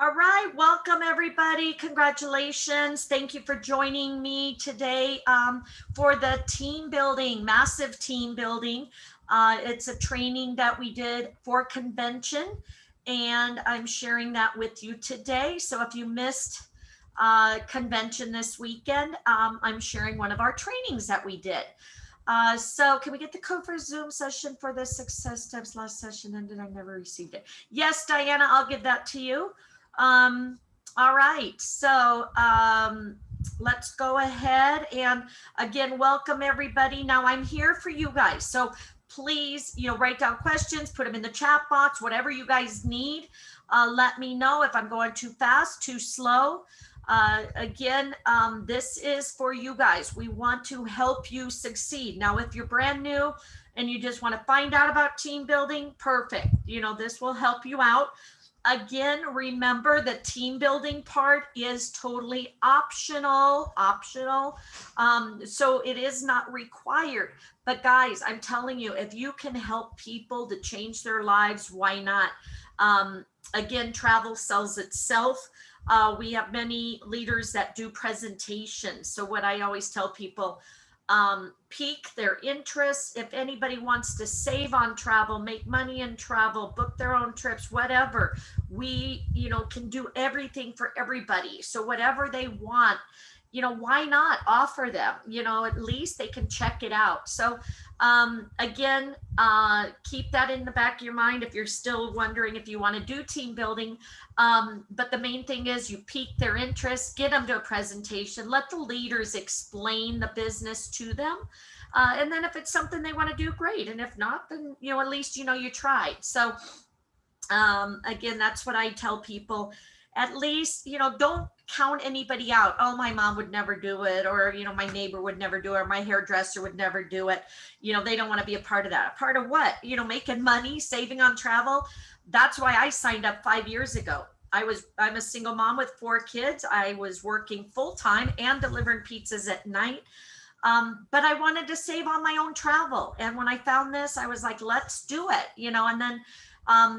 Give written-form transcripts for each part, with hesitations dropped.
All right, welcome everybody. Congratulations. Thank you for joining me today for the team building, massive team building. It's a training that we did for convention, and I'm sharing that with you today. So if you missed convention this weekend, I'm sharing one of our trainings that we did. So can we get the code for Zoom session for the success steps? Last session ended, I never received it. Yes, Diana, I'll give that to you. Um, all right, so let's go ahead and again, welcome everybody. Now I'm here for you guys. So please, write down questions, put them in the chat box, whatever you guys need. Let me know if I'm going too fast, too slow. Again, this is for you guys. We want to help you succeed. Now, if you're brand new and you just want to find out about team building, perfect. This will help you out. Again, remember the team building part is totally optional. So it is not required. But guys, I'm telling you, if you can help people to change their lives, why not? Again, travel sells itself. We have many leaders that do presentations. So what I always tell people, pique their interest. If anybody wants to save on travel, make money in travel, book their own trips, whatever, we, can do everything for everybody. So whatever they want, why not offer them, at least they can check it out. So again, keep that in the back of your mind if you're still wondering if you want to do team building. But the main thing is you pique their interest, get them to a presentation, let the leaders explain the business to them. And then if it's something they want to do, great. And if not, then, at least, you tried. So again, that's what I tell people. At least, don't count anybody out. Oh, my mom would never do it, or my neighbor would never do it, or my hairdresser would never do it. They don't want to be a part of that. A part of what? Making money, saving on travel. That's why I signed up 5 years ago. I'm a single mom with 4 kids. I was working full time and delivering pizzas at night. But I wanted to save on my own travel. And when I found this, I was like, let's do it, and then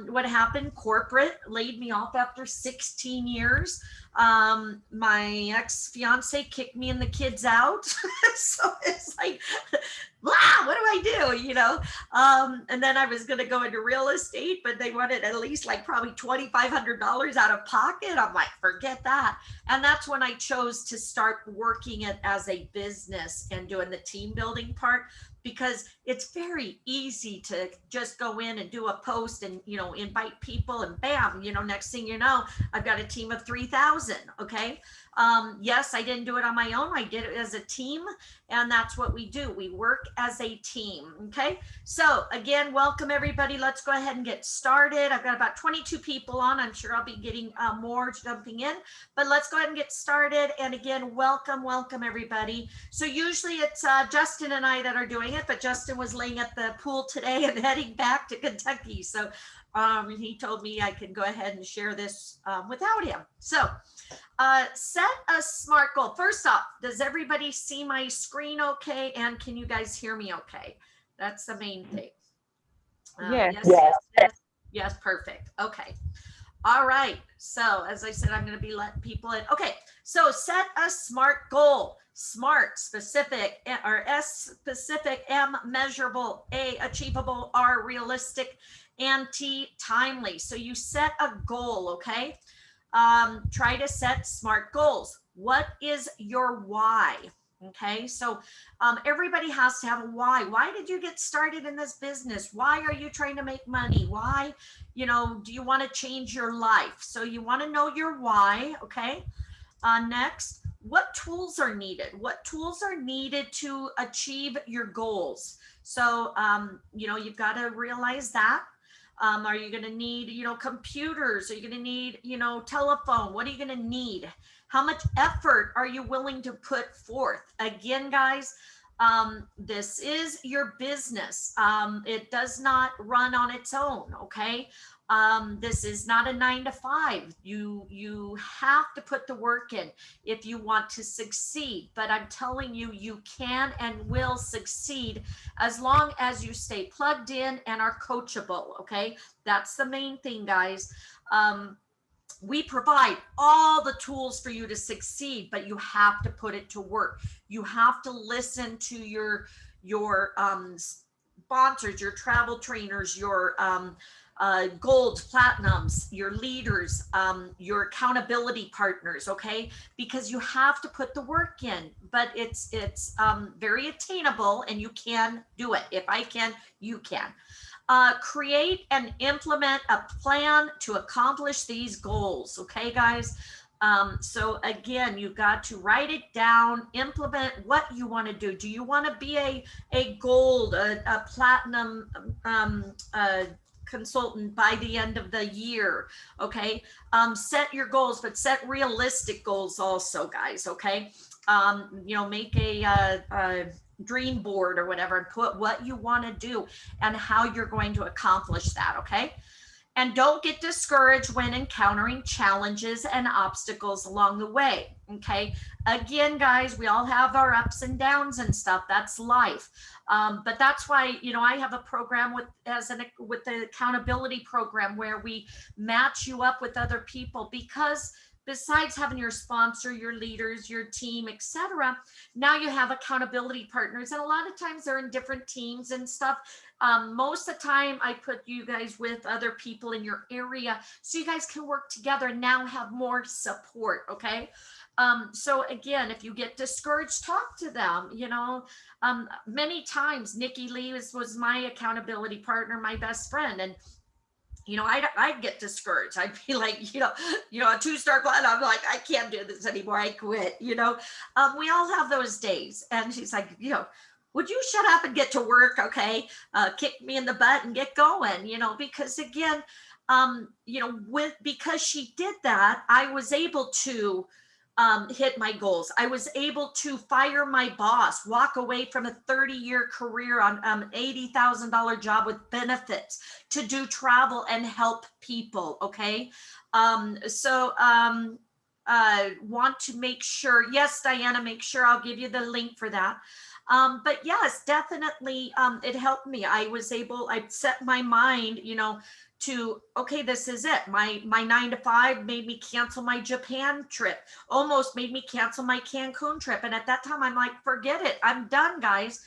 what happened? Corporate laid me off after 16 years. My ex-fiance kicked me and the kids out. So it's like, wow, what do I do? And then I was going to go into real estate, but they wanted at least like probably $2,500 out of pocket. I'm like, forget that. And that's when I chose to start working it as a business and doing the team building part, because it's very easy to just go in and do a post and, invite people and bam, next thing you know, I've got a team of 3,000. Okay. Yes, I didn't do it on my own. I did it as a team, and that's what we do. We work as a team. Okay. So again, welcome everybody. Let's go ahead and get started. I've got about 22 people on. I'm sure I'll be getting more jumping in, but let's go ahead and get started. And again, welcome everybody. So usually it's Justin and I that are doing it, but Justin was laying at the pool today and heading back to Kentucky. So he told me I can go ahead and share this without him. So set a SMART goal. First off, does everybody see my screen okay? And can you guys hear me okay? That's the main thing. Yes, perfect. Okay. All right. So as I said, I'm going to be letting people in. Okay. So set a SMART goal. SMART, specific, or S, specific, M, measurable, A, achievable, R, realistic, and T, timely. So you set a goal, okay? Try to set SMART goals. What is your why? Okay, so everybody has to have a why. Why did you get started in this business? Why are you trying to make money? Why, do you want to change your life? So you want to know your why, okay? Next, what tools are needed? What tools are needed to achieve your goals? So, you've got to realize that. Are you going to need, computers? Are you going to need, telephone? What are you going to need? How much effort are you willing to put forth? Again, guys, this is your business. It does not run on its own. Okay. This is not a 9 to 5. You have to put the work in if you want to succeed. But I'm telling you, you can and will succeed as long as you stay plugged in and are coachable. Okay, that's the main thing, guys. we provide all the tools for you to succeed, but you have to put it to work. You have to listen to your sponsors, your travel trainers, your golds, platinums, your leaders, your accountability partners. Okay, because you have to put the work in, but it's very attainable, and you can do it. If I can, you can. Create and implement a plan to accomplish these goals. Okay, guys. So again, you got to write it down, implement what you want to do. Do you want to be a gold, a platinum consultant by the end of the year? Okay. Set your goals, but set realistic goals also, guys. Okay. Make a dream board or whatever, and put what you want to do and how you're going to accomplish that. Okay. And don't get discouraged when encountering challenges and obstacles along the way. Okay. Again, guys, we all have our ups and downs and stuff. That's life. But that's why, I have a program with the accountability program, where we match you up with other people, because besides having your sponsor, your leaders, your team, etc., now you have accountability partners, and a lot of times they're in different teams and stuff. Most of the time I put you guys with other people in your area, so you guys can work together and now have more support. Okay. So again, if you get discouraged, talk to them. Many times Nikki Lee was my accountability partner, my best friend, and I'd get discouraged. I'd be like, a 2-star client. I'm like, I can't do this anymore. I quit. We all have those days. And she's like, would you shut up and get to work? Okay. Kick me in the butt and get going, because again, because she did that, I was able to hit my goals. I was able to fire my boss, walk away from a 30-year career on $80,000 job with benefits, to do travel and help people. Okay. Want to make sure, yes, Diana, make sure I'll give you the link for that. But yes, definitely, it helped me. I set my mind, to, okay, this is it. My 9 to 5 made me cancel my Japan trip, almost made me cancel my Cancun trip. And at that time, I'm like, forget it. I'm done, guys.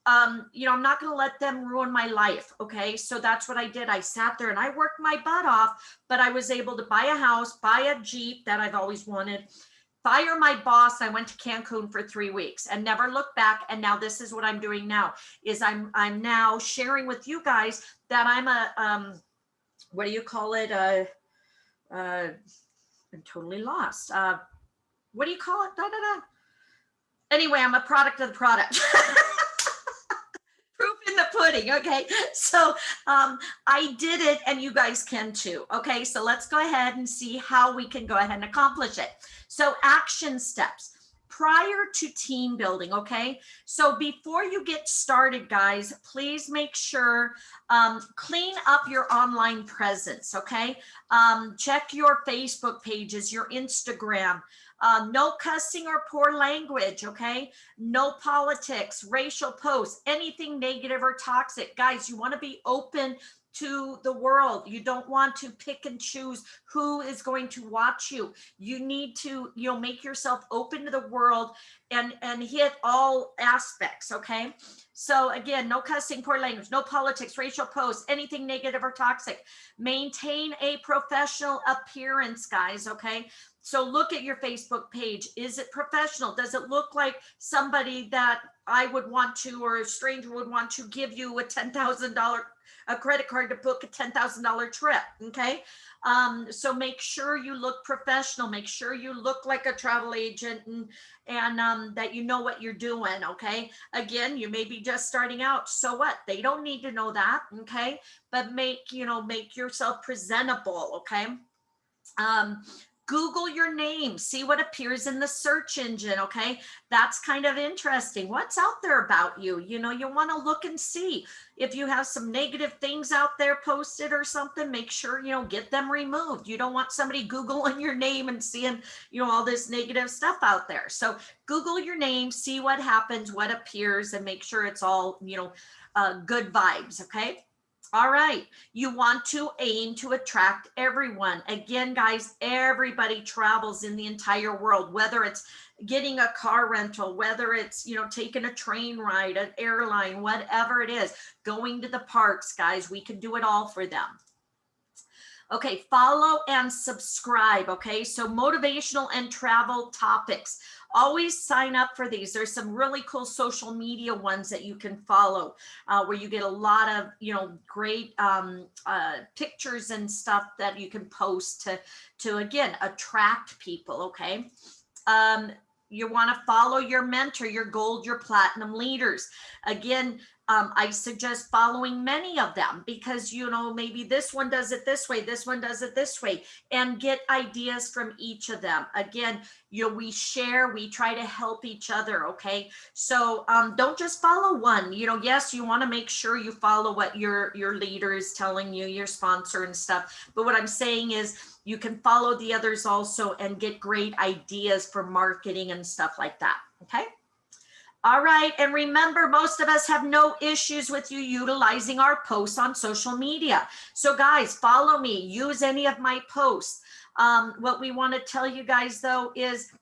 I'm not going to let them ruin my life. Okay. So that's what I did. I sat there and I worked my butt off, but I was able to buy a house, buy a Jeep that I've always wanted, fire my boss. I went to Cancun for 3 weeks and never looked back. And now this is what I'm doing now, is I'm now sharing with you guys that I'm a, what do you call it? I'm totally lost. What do you call it? Da, da, da. Anyway, I'm a product of the product. Proof in the pudding. Okay. So I did it, and you guys can too. Okay. So let's go ahead and see how we can go ahead and accomplish it. So action steps prior to team building. Okay. So before you get started, guys, please make sure, clean up your online presence. Okay. Check your Facebook pages, your Instagram. No cussing or poor language. Okay. No politics, racial posts, anything negative or toxic. Guys, you want to be open to the world. You don't want to pick and choose who is going to watch you. You need to, make yourself open to the world and hit all aspects. Okay. So again, no cussing, poor language, no politics, racial posts, anything negative or toxic. Maintain a professional appearance, guys. Okay. So look at your Facebook page. Is it professional? Does it look like somebody that I would want to, or a stranger would want to give you a $10,000 a credit card to book a $10,000 trip? Okay. So make sure you look professional. Make sure you look like a travel agent, and that you know what you're doing. Okay. Again, you may be just starting out. So what? They don't need to know that. Okay. But make yourself presentable. Okay. Google your name, see what appears in the search engine. Okay. That's kind of interesting. What's out there about you? You want to look and see if you have some negative things out there posted or something. Make sure, get them removed. You don't want somebody Googling your name and seeing, all this negative stuff out there. So Google your name, see what happens, what appears, and make sure it's all, good vibes. Okay. All right, you want to aim to attract everyone. Again, guys, everybody travels in the entire world, whether it's getting a car rental, whether it's, taking a train ride, an airline, whatever it is, going to the parks, guys, we can do it all for them. Okay, follow and subscribe. Okay, so motivational and travel topics. Always sign up for these. There's some really cool social media ones that you can follow where you get a lot of, great pictures and stuff that you can post to again, attract people. Okay. You want to follow your mentor, your gold, your platinum leaders. Again, I suggest following many of them because, maybe this one does it this way, this one does it this way, and get ideas from each of them. Again, we share, we try to help each other. Okay. So don't just follow one, yes, you want to make sure you follow what your leader is telling you, your sponsor and stuff. But what I'm saying is you can follow the others also and get great ideas for marketing and stuff like that. Okay. All right, and remember, most of us have no issues with you utilizing our posts on social media. So guys, follow me, use any of my posts. What we want to tell you guys though is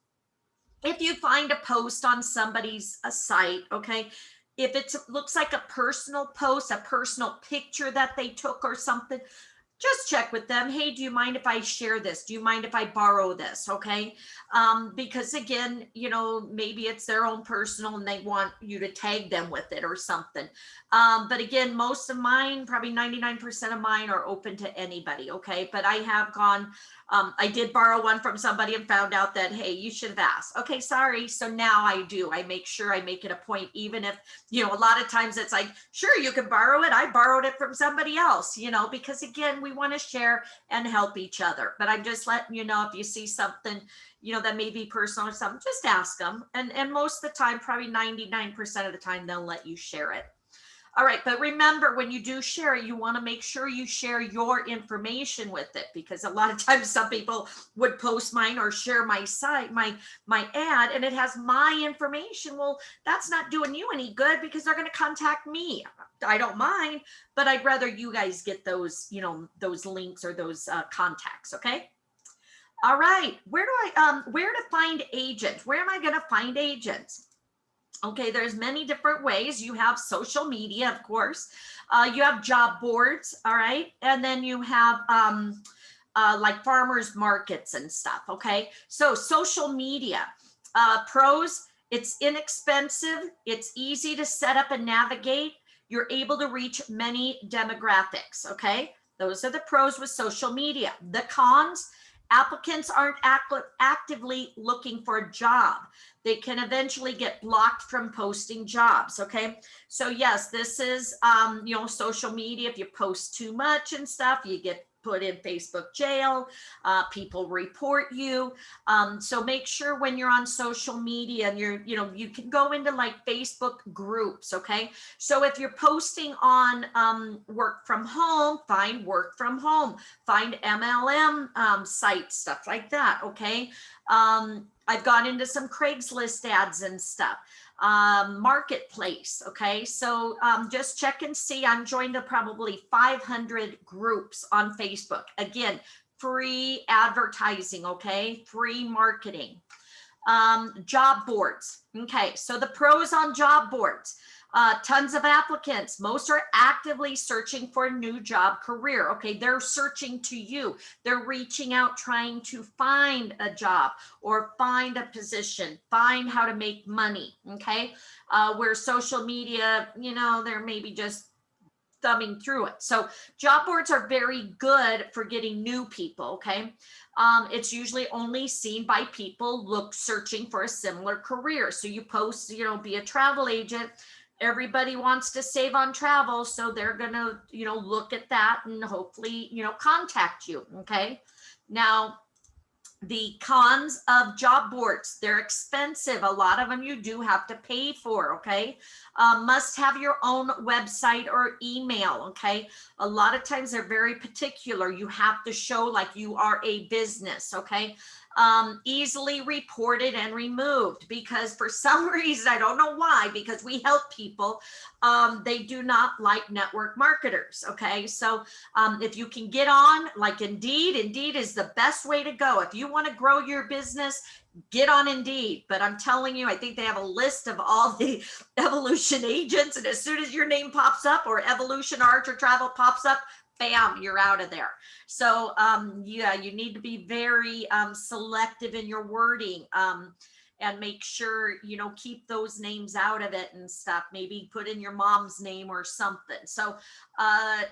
if you find a post on somebody's site, okay, if it looks like a personal post, a personal picture that they took or something, just check with them. Hey, do you mind if I share this? Do you mind if I borrow this? Okay. Because again, maybe it's their own personal and they want you to tag them with it or something. But again, most of mine, probably 99% of mine are open to anybody. Okay. But I have gone, I did borrow one from somebody and found out that, hey, you should have asked. Okay, sorry. So now I do. I make sure I make it a point, even if, a lot of times it's like, sure, you can borrow it. I borrowed it from somebody else, because again, we want to share and help each other. But I'm just letting you know if you see something, that may be personal or something, just ask them. And most of the time, probably 99% of the time, they'll let you share it. All right, but remember, when you do share it, you want to make sure you share your information with it, because a lot of times some people would post mine or share my site, my ad, and it has my information. Well, that's not doing you any good because they're going to contact me. I don't mind, but I'd rather you guys get those, those links or those contacts. Okay. All right. Where to find agents? Where am I going to find agents? Okay, there's many different ways. You have social media, of course. You have job boards, all right? And then you have like farmers markets and stuff, okay? So social media, pros, it's inexpensive. It's easy to set up and navigate. You're able to reach many demographics, okay? Those are the pros with social media. The cons, applicants aren't actively looking for a job. They can eventually get blocked from posting jobs. Okay. So yes, this is, social media. If you post too much and stuff, you get put in Facebook jail. People report you. So make sure when you're on social media and you can go into like Facebook groups. Okay. So if you're posting on work from home, find work from home, find MLM sites, stuff like that. Okay. I've gone into some Craigslist ads and stuff, marketplace. Okay. So just check and see. I'm joined to probably 500 groups on Facebook. Again, free advertising. Okay. Free marketing. Job boards. Okay. So the pros on job boards. Tons of applicants. Most are actively searching for a new job career. Okay, they're searching to you. They're reaching out, trying to find a job or find a position, find how to make money. Okay, where social media, they're maybe just thumbing through it. So job boards are very good for getting new people. Okay. It's usually only seen by people searching for a similar career. So you post, be a travel agent. Everybody wants to save on travel. So they're going to, look at that and hopefully, contact you. Okay. Now, the cons of job boards, they're expensive. A lot of them you do have to pay for. Okay. Must have your own website or email. Okay. A lot of times they're very particular. You have to show like you are a business. Okay. Easily reported and removed, because for some reason, I don't know why, because we help people, they do not like network marketers. Okay, so if you can get on like Indeed is the best way to go. If you want to grow your business, get on Indeed. But I'm telling you, I think they have a list of all the Evolution agents, and as soon as your name pops up, or Evolution Art or Travel pops up, bam, you're out of there. So yeah, you need to be very selective in your wording, and make sure, you know, keep those names out of it and stuff. Maybe put in your mom's name or something. So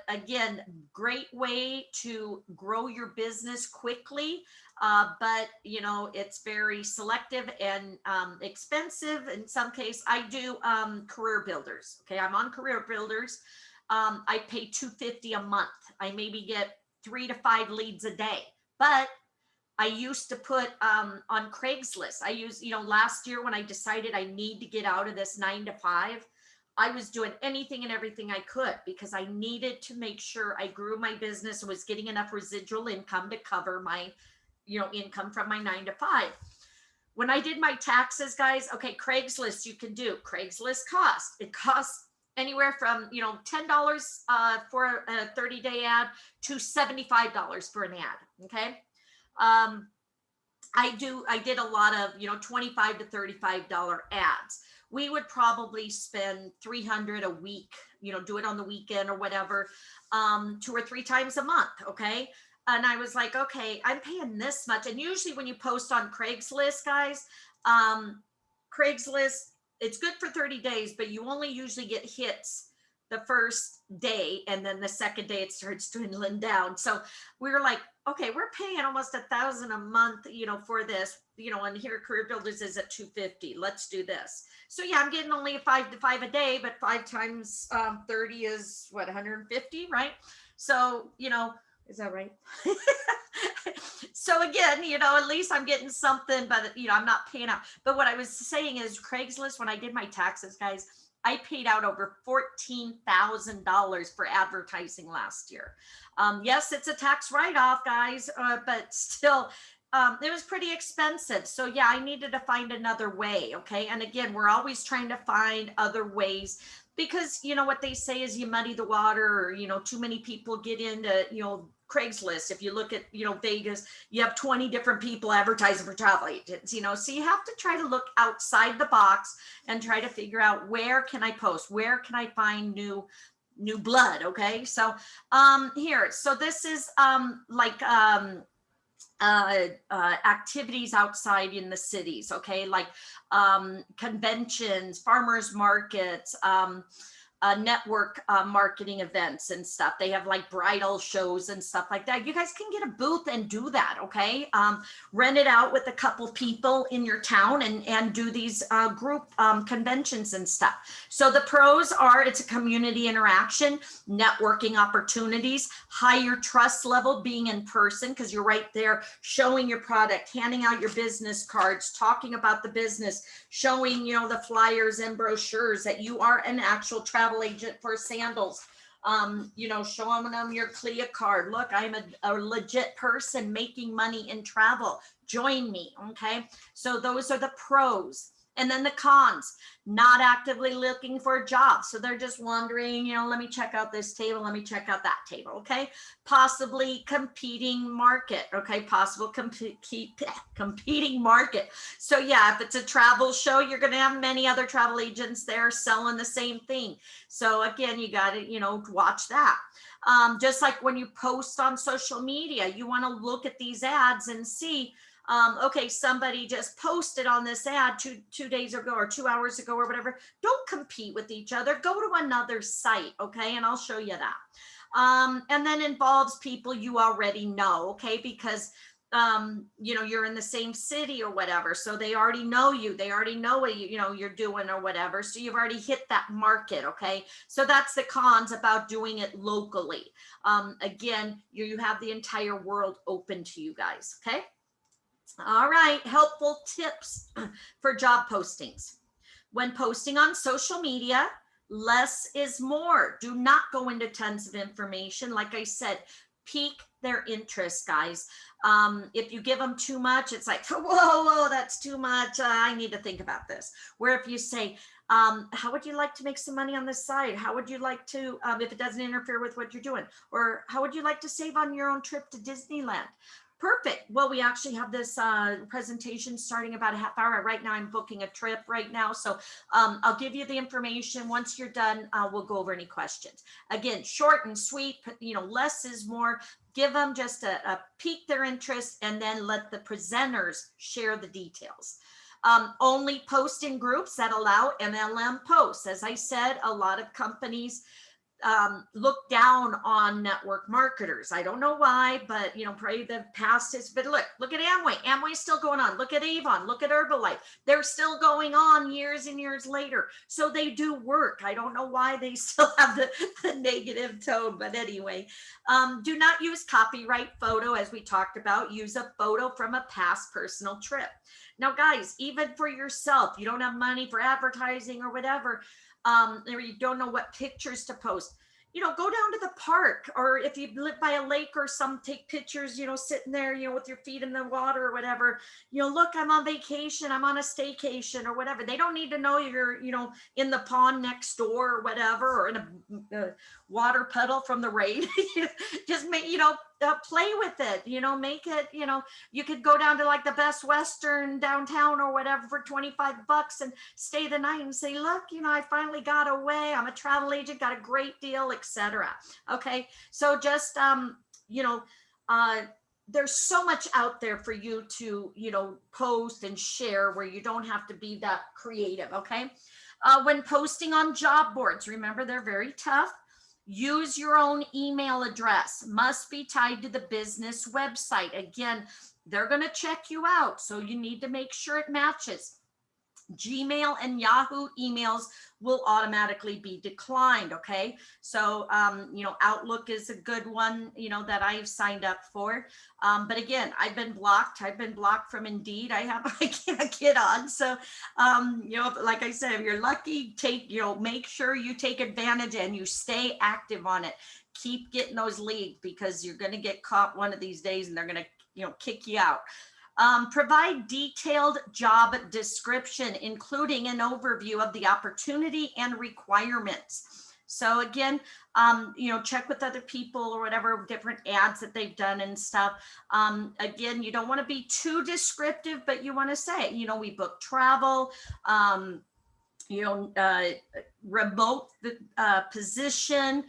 again, great way to grow your business quickly. But you know, it's very selective and expensive in some case. I do career builders. Okay, I'm on career builders. I pay $250 a month. I maybe get 3 to 5 leads a day. But I used to put on Craigslist. I used, you know, last year when I decided I need to get out of this 9 to 5, I was doing anything and everything I could, because I needed to make sure I grew my business and was getting enough residual income to cover my, you know, income from my 9 to 5. When I did my taxes, guys, okay, Craigslist, you can do Craigslist cost. It costs anywhere from, you know, $10 for a 30-day ad to $75 for an ad. Okay. I did a lot of, you know, $25 to $35 ads. We would probably spend $300 a week, you know, do it on the weekend or whatever, 2 or 3 times a month. Okay. And I was like, okay, I'm paying this much. And usually when you post on Craigslist, guys, Craigslist, it's good for 30 days, but you only usually get hits the first day, and then the second day it starts dwindling down. So we were like, okay, we're paying almost $1,000 a month, you know, for this, you know, and here Career Builders is at $250. Let's do this. So yeah, I'm getting only 5 to 5 a day, but 5 times 30 is what, 150, right? So, you know, is that right? So again, you know, at least I'm getting something, but you know, I'm not paying out. But what I was saying is Craigslist, when I did my taxes, guys, I paid out over $14,000 for advertising last year. Yes, it's a tax write-off, guys, but still, it was pretty expensive. So yeah, I needed to find another way. Okay. And again, we're always trying to find other ways, because you know what they say is you muddy the water, or, you know, too many people get into, you know, Craigslist. If you look at, you know, Vegas, you have 20 different people advertising for travel agents, you know, so you have to try to look outside the box and try to figure out, where can I post? Where can I find new blood? Okay. So here, so this is activities outside in the cities. Okay. Like conventions, farmers markets, network marketing events and stuff. They have like bridal shows and stuff like that. You guys can get a booth and do that. Okay. Rent it out with a couple people in your town and do these group conventions and stuff. So the pros are, it's a community interaction, networking opportunities, higher trust level being in person, because you're right there showing your product, handing out your business cards, talking about the business, showing, you know, the flyers and brochures that you are an actual travel agent for sandals. You know, showing them your CLIA card. Look, I'm a legit person making money in travel. Join me. Okay. So those are the pros. And then the cons, not actively looking for a job. So they're just wondering, you know, let me check out this table. Let me check out that table. Okay. Possibly competing market. Okay. Possible competing market. So yeah, if it's a travel show, you're going to have many other travel agents there selling the same thing. So again, you got to, you know, watch that. Just like when you post on social media, you want to look at these ads and see, okay, somebody just posted on this ad two days ago or 2 hours ago or whatever. Don't compete with each other. Go to another site, okay? And I'll show you that. And then involves people you already know, okay? Because, you know, you're in the same city or whatever. So they already know you. They already know what you know, you're doing or whatever. So you've already hit that market, okay? So that's the cons about doing it locally. Again, you have the entire world open to you guys, okay? All right, helpful tips for job postings. When posting on social media, less is more. Do not go into tons of information. Like I said, pique their interest, guys. If you give them too much, it's like, whoa, that's too much. I need to think about this. Where if you say, how would you like to make some money on this side? How would you like to, if it doesn't interfere with what you're doing? Or how would you like to save on your own trip to Disneyland? Perfect. Well, we actually have this presentation starting about a half hour. Right now, I'm booking a trip right now. So I'll give you the information. Once you're done, we'll go over any questions. Again, short and sweet, less is more. Give them just a pique their interest, and then let the presenters share the details. Only post in groups that allow MLM posts. As I said, a lot of companies look down on network marketers. I don't know why, but probably the past is, but look at Amway. Amway's still going on. Look at Avon, look at Herbalife. They're still going on years and years later. So they do work. I don't know why they still have the negative tone, but anyway, do not use copyright photo. As we talked about, use a photo from a past personal trip. Now, guys, even for yourself, you don't have money for advertising or whatever, or you don't know what pictures to post, go down to the park, or if you live by a lake or some, take pictures, sitting there, with your feet in the water or whatever, look, I'm on vacation, I'm on a staycation or whatever. They don't need to know you're, in the pond next door or whatever, or in a water puddle from the rain. Just make, play with it, make it, you could go down to like the Best Western downtown or whatever for $25 and stay the night and say, look, I finally got away. I'm a travel agent, got a great deal, etc. Okay. So just, there's so much out there for you to, post and share where you don't have to be that creative. Okay. When posting on job boards, remember, they're very tough. Use your own email address, must be tied to the business website. Again, they're going to check you out, so you need to make sure it matches. Gmail and Yahoo emails will automatically be declined. Okay. So, Outlook is a good one, that I've signed up for. But again, I've been blocked from Indeed. I can't get on. So, like I said, if you're lucky, make sure you take advantage and you stay active on it. Keep getting those leads, because you're going to get caught one of these days and they're going to, kick you out. Provide detailed job description, including an overview of the opportunity and requirements. So again, check with other people or whatever, different ads that they've done and stuff. Again, you don't want to be too descriptive, but you want to say, we book travel, remote position,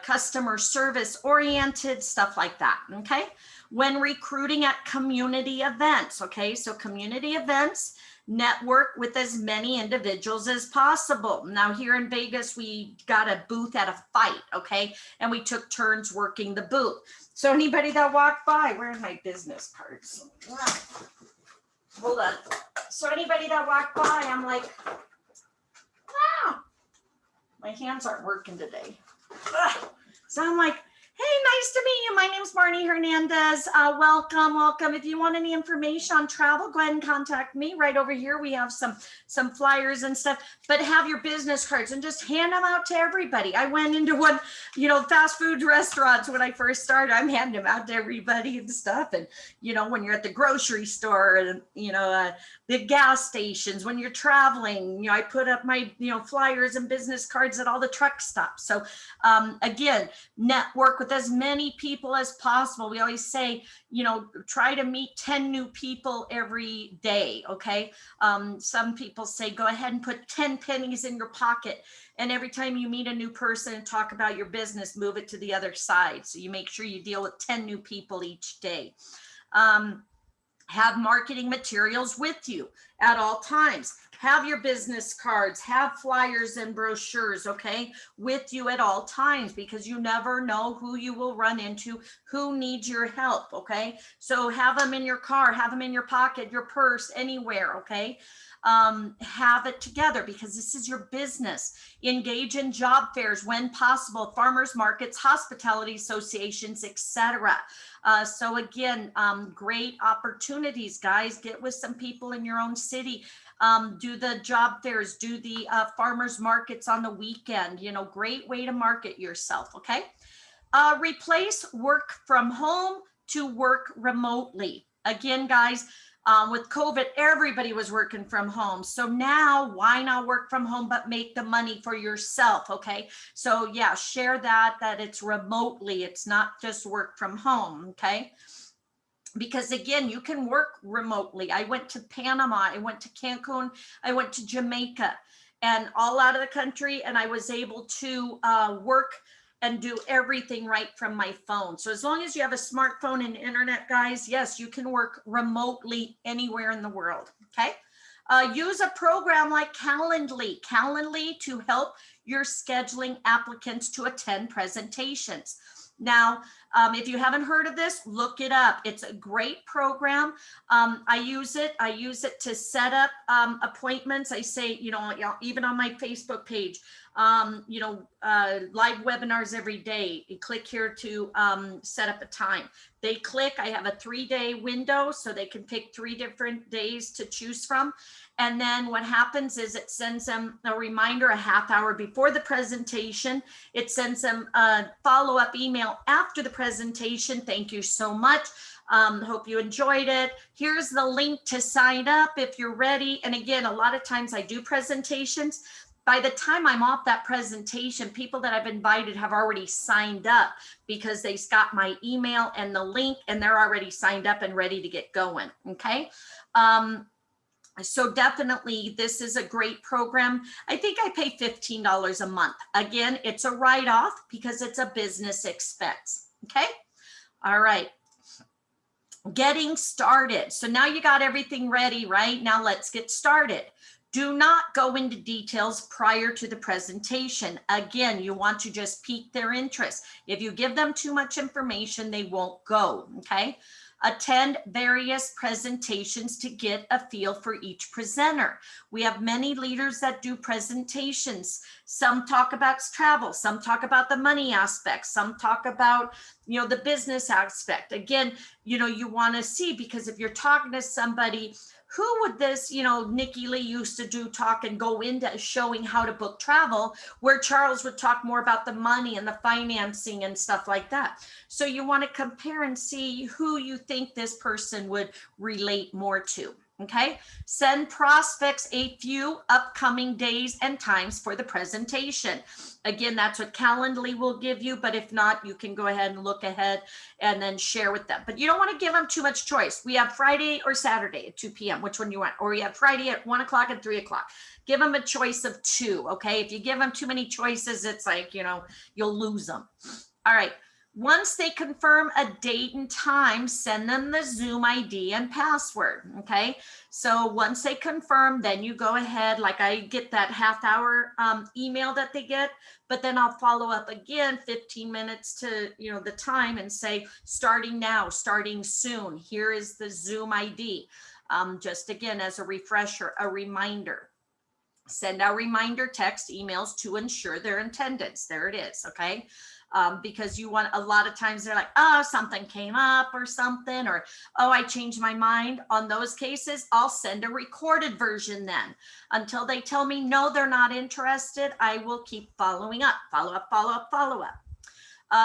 customer service oriented, stuff like that. Okay. When recruiting at community events. Okay. So community events, network with as many individuals as possible. Now here in Vegas, we got a booth at a fight. Okay. And we took turns working the booth. So anybody that walked by, where are my business cards? Hold on. So anybody that walked by, I'm like, wow, my hands aren't working today. So I'm like, hey, nice to meet you. My name's Marnie Hernandez. Welcome. If you want any information on travel, go ahead and contact me. Right over here, we have some flyers and stuff, but have your business cards and just hand them out to everybody. I went into one, fast food restaurants when I first started. I'm handing them out to everybody and stuff. And, when you're at the grocery store and, the gas stations, when you're traveling, I put up my, flyers and business cards at all the truck stops. So again, network with as many people as possible. We always say, try to meet 10 new people every day. Okay. Some people say, go ahead and put 10 pennies in your pocket. And every time you meet a new person and talk about your business, move it to the other side. So you make sure you deal with 10 new people each day. Have marketing materials with you at all times. Have your business cards, have flyers and brochures, okay, with you at all times, because you never know who you will run into, who needs your help, okay? So have them in your car, have them in your pocket, your purse, anywhere, okay? Have it together, because this is your business. Engage in job fairs when possible, farmers markets, hospitality associations, etc. So again, great opportunities, guys. Get with some people in your own city. Do the job fairs, do the farmers markets on the weekend, great way to market yourself. Okay. Replace work from home to work remotely. Again, guys, with COVID, everybody was working from home. So now why not work from home, but make the money for yourself? Okay. So yeah, share that it's remotely. It's not just work from home. Okay. Because again, you can work remotely. I went to Panama, I went to Cancun, I went to Jamaica, and all out of the country. And I was able to work and do everything right from my phone. So as long as you have a smartphone and internet, guys, yes, you can work remotely anywhere in the world, okay? Use a program like Calendly to help your scheduling applicants to attend presentations. Now, if you haven't heard of this, look it up. It's a great program. I use it to set up appointments. I say, even on my Facebook page, live webinars every day. You click here to set up a time. They click, I have a 3-day window, so they can pick 3 different days to choose from. And then what happens is it sends them a reminder a half hour before the presentation. It sends them a follow-up email after the presentation. Thank you so much. Hope you enjoyed it. Here's the link to sign up if you're ready. And again, a lot of times I do presentations. By the time I'm off that presentation, people that I've invited have already signed up because they got my email and the link, and they're already signed up and ready to get going. Okay. So definitely this is a great program. I think I pay $15 a month. Again, it's a write-off because it's a business expense. Okay. All right. Getting started. So now you got everything ready, right? Now let's get started. Do not go into details prior to the presentation. Again, you want to just pique their interest. If you give them too much information, they won't go, okay? Attend various presentations to get a feel for each presenter. We have many leaders that do presentations. Some talk about travel, some talk about the money aspect, some talk about, the business aspect. Again, you want to see, because if you're talking to somebody, who would this, Nikki Lee used to do talk and go into showing how to book travel, where Charles would talk more about the money and the financing and stuff like that. So you want to compare and see who you think this person would relate more to. Okay. Send prospects a few upcoming days and times for the presentation. Again, that's what Calendly will give you, but if not, you can go ahead and look ahead and then share with them. But you don't want to give them too much choice. We have Friday or Saturday at 2 p.m. Which one you want? Or you have Friday at 1 o'clock and 3 o'clock. Give them a choice of 2. Okay. If you give them too many choices, it's like, you'll lose them. All right. Once they confirm a date and time, send them the Zoom ID and password, okay? So once they confirm, then you go ahead, like I get that half-hour email that they get, but then I'll follow up again 15 minutes to, the time and say, starting now, starting soon, here is the Zoom ID. Just again, as a refresher, a reminder. Send out reminder text emails to ensure their attendance. There it is, okay? Because you want, a lot of times they're like, oh, something came up or something, or, oh, I changed my mind. On those cases, I'll send a recorded version then. Until they tell me, no, they're not interested, I will keep following up, follow up, follow up, follow up.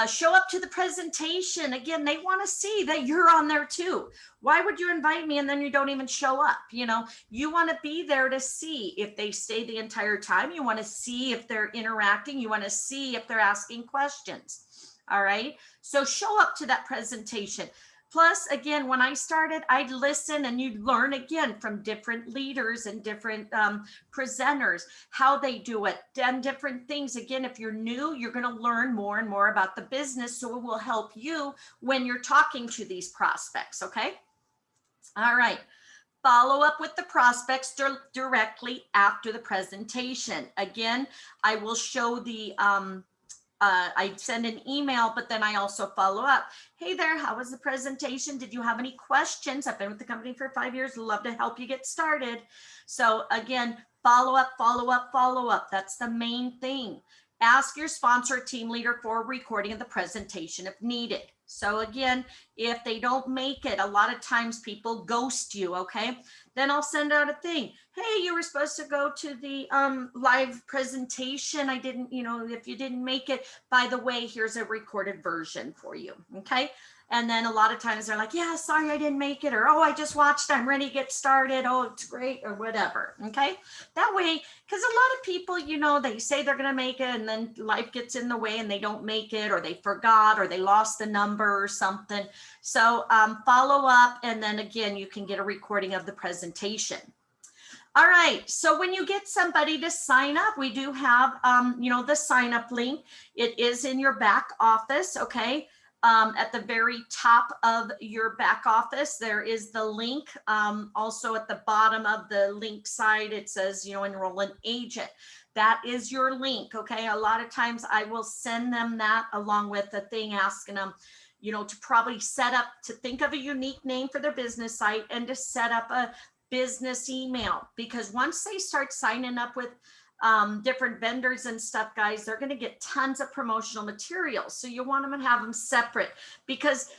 Show up to the presentation. Again, they want to see that you're on there too. Why would you invite me and then you don't even show up? You want to be there to see if they stay the entire time. You want to see if they're interacting. You want to see if they're asking questions. All right. So show up to that presentation. Plus, again, when I started, I'd listen and you'd learn again from different leaders and different presenters, how they do it, and different things. Again, if you're new, you're going to learn more and more about the business. So it will help you when you're talking to these prospects. Okay. All right. Follow up with the prospects directly after the presentation. Again, I will show the I send an email, but then I also follow up. Hey there, how was the presentation? Did you have any questions? I've been with the company for 5 years. Love to help you get started. So again, follow up, follow up, follow up. That's the main thing. Ask your sponsor or team leader for a recording of the presentation if needed. So again, if they don't make it, a lot of times people ghost you, okay? Then I'll send out a thing. Hey, you were supposed to go to the live presentation. I didn't, if you didn't make it, by the way, here's a recorded version for you. Okay. And then a lot of times they're like, yeah, sorry, I didn't make it. Or, oh, I just watched, I'm ready to get started. Oh, it's great, or whatever. Okay. That way, because a lot of people, they say they're going to make it and then life gets in the way and they don't make it, or they forgot, or they lost the number or something. So follow up. And then again, you can get a recording of the presentation. All right, so when you get somebody to sign up, we do have, the sign up link. It is in your back office, okay? At the very top of your back office, there is the link. Also at the bottom of the link side, it says, enroll an agent. That is your link, okay? A lot of times I will send them that along with the thing asking them, to probably to think of a unique name for their business site and to set up a business email, because once they start signing up with different vendors and stuff, guys, they're going to get tons of promotional materials. So you want them to have them separate, because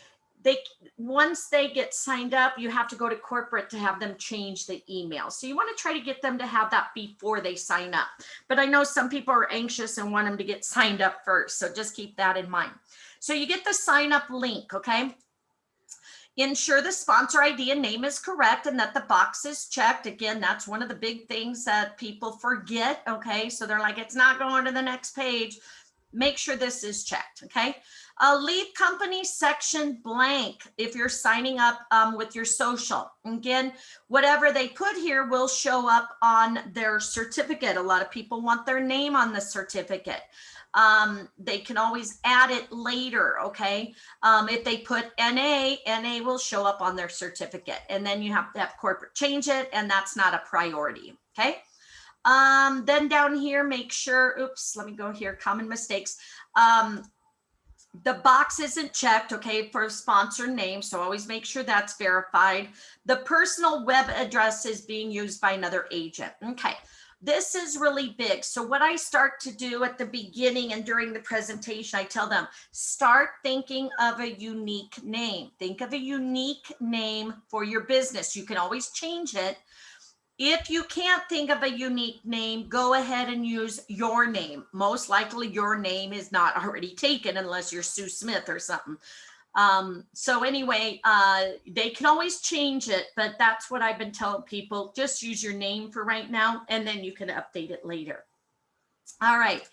once they get signed up, you have to go to corporate to have them change the email. So you want to try to get them to have that before they sign up. But I know some people are anxious and want them to get signed up first. So just keep that in mind. So you get the sign up link, okay? Ensure the sponsor ID and name is correct and that the box is checked. Again, that's one of the big things that people forget, okay? So they're like, it's not going to the next page. Make sure this is checked, okay? Leave company section blank if you're signing up with your social. Again, whatever they put here will show up on their certificate. A lot of people want their name on the certificate. They can always add it later, okay? If they put NA will show up on their certificate, and then you have to have corporate change it, and that's not a priority, okay? Then down here, make sure, let me go here, common mistakes. The box isn't checked, okay, for sponsor name, so always make sure that's verified. The personal web address is being used by another agent, okay? This is really big. So what I start to do at the beginning and during the presentation, I tell them, start thinking of a unique name. Think of a unique name for your business. You can always change it. If you can't think of a unique name, go ahead and use your name. Most likely your name is not already taken unless you're Sue Smith or something. So anyway, they can always change it, but that's what I've been telling people. Just use your name for right now, and then you can update it later. All right.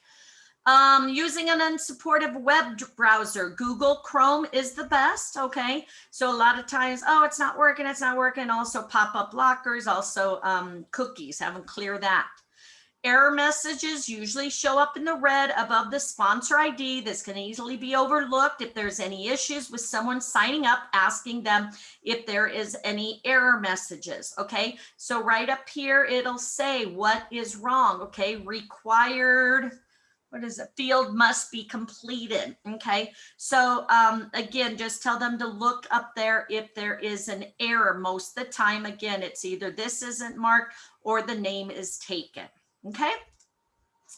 Using an unsupportive web browser, Google Chrome is the best, okay? So a lot of times, oh, it's not working. Also pop-up blockers, also cookies, have them clear that. Error messages usually show up in the red above the sponsor ID. This can easily be overlooked if there's any issues with someone signing up, asking them if there is any error messages, okay? So right up here, it'll say what is wrong, okay? Required, what is it? Field must be completed, okay? So again, just tell them to look up there if there is an error. Most of the time, again, it's either this isn't marked or the name is taken. Okay.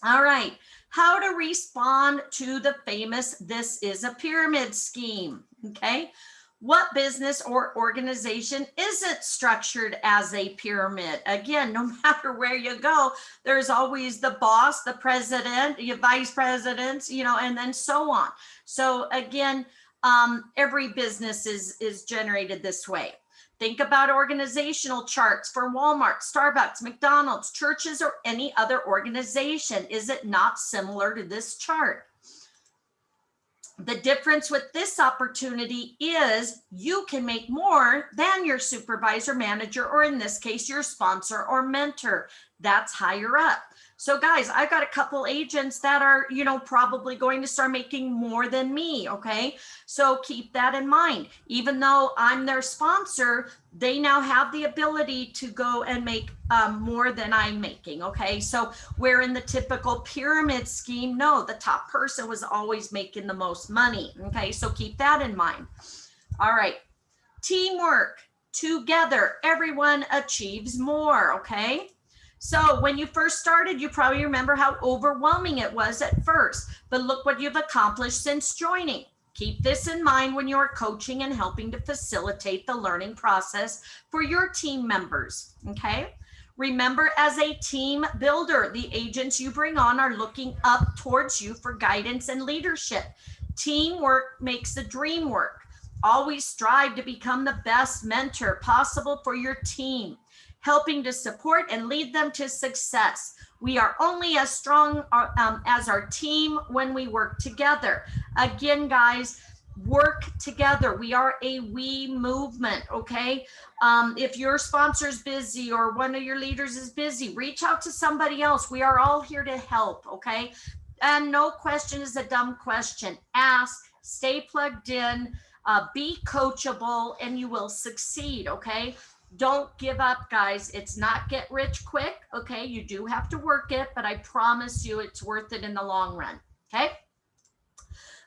All right. How to respond to the famous "this is a pyramid scheme." Okay. What business or organization isn't structured as a pyramid? Again, no matter where you go, there's always the boss, the president, your vice presidents, and then so on. So again, every business is generated this way. Think about organizational charts for Walmart, Starbucks, McDonald's, churches, or any other organization. Is it not similar to this chart? The difference with this opportunity is you can make more than your supervisor, manager, or in this case, your sponsor or mentor. That's higher up. So guys, I've got a couple agents that are, probably going to start making more than me, okay? So keep that in mind. Even though I'm their sponsor, they now have the ability to go and make more than I'm making, okay? So where in the typical pyramid scheme, no, the top person was always making the most money, okay? So keep that in mind. All right, teamwork, together, everyone achieves more, okay? So when you first started, you probably remember how overwhelming it was at first, but look what you've accomplished since joining. Keep this in mind when you're coaching and helping to facilitate the learning process for your team members, okay? Remember, as a team builder, the agents you bring on are looking up towards you for guidance and leadership. Teamwork makes the dream work. Always strive to become the best mentor possible for your team, helping to support and lead them to success. We are only as strong as our team when we work together. Again, guys, work together. We are a we movement, okay? If your sponsor's busy or one of your leaders is busy, reach out to somebody else. We are all here to help, okay? And no question is a dumb question. Ask, stay plugged in, be coachable, and you will succeed, okay? Don't give up, guys. It's not get rich quick, okay? You do have to work it, but I promise you it's worth it in the long run, okay?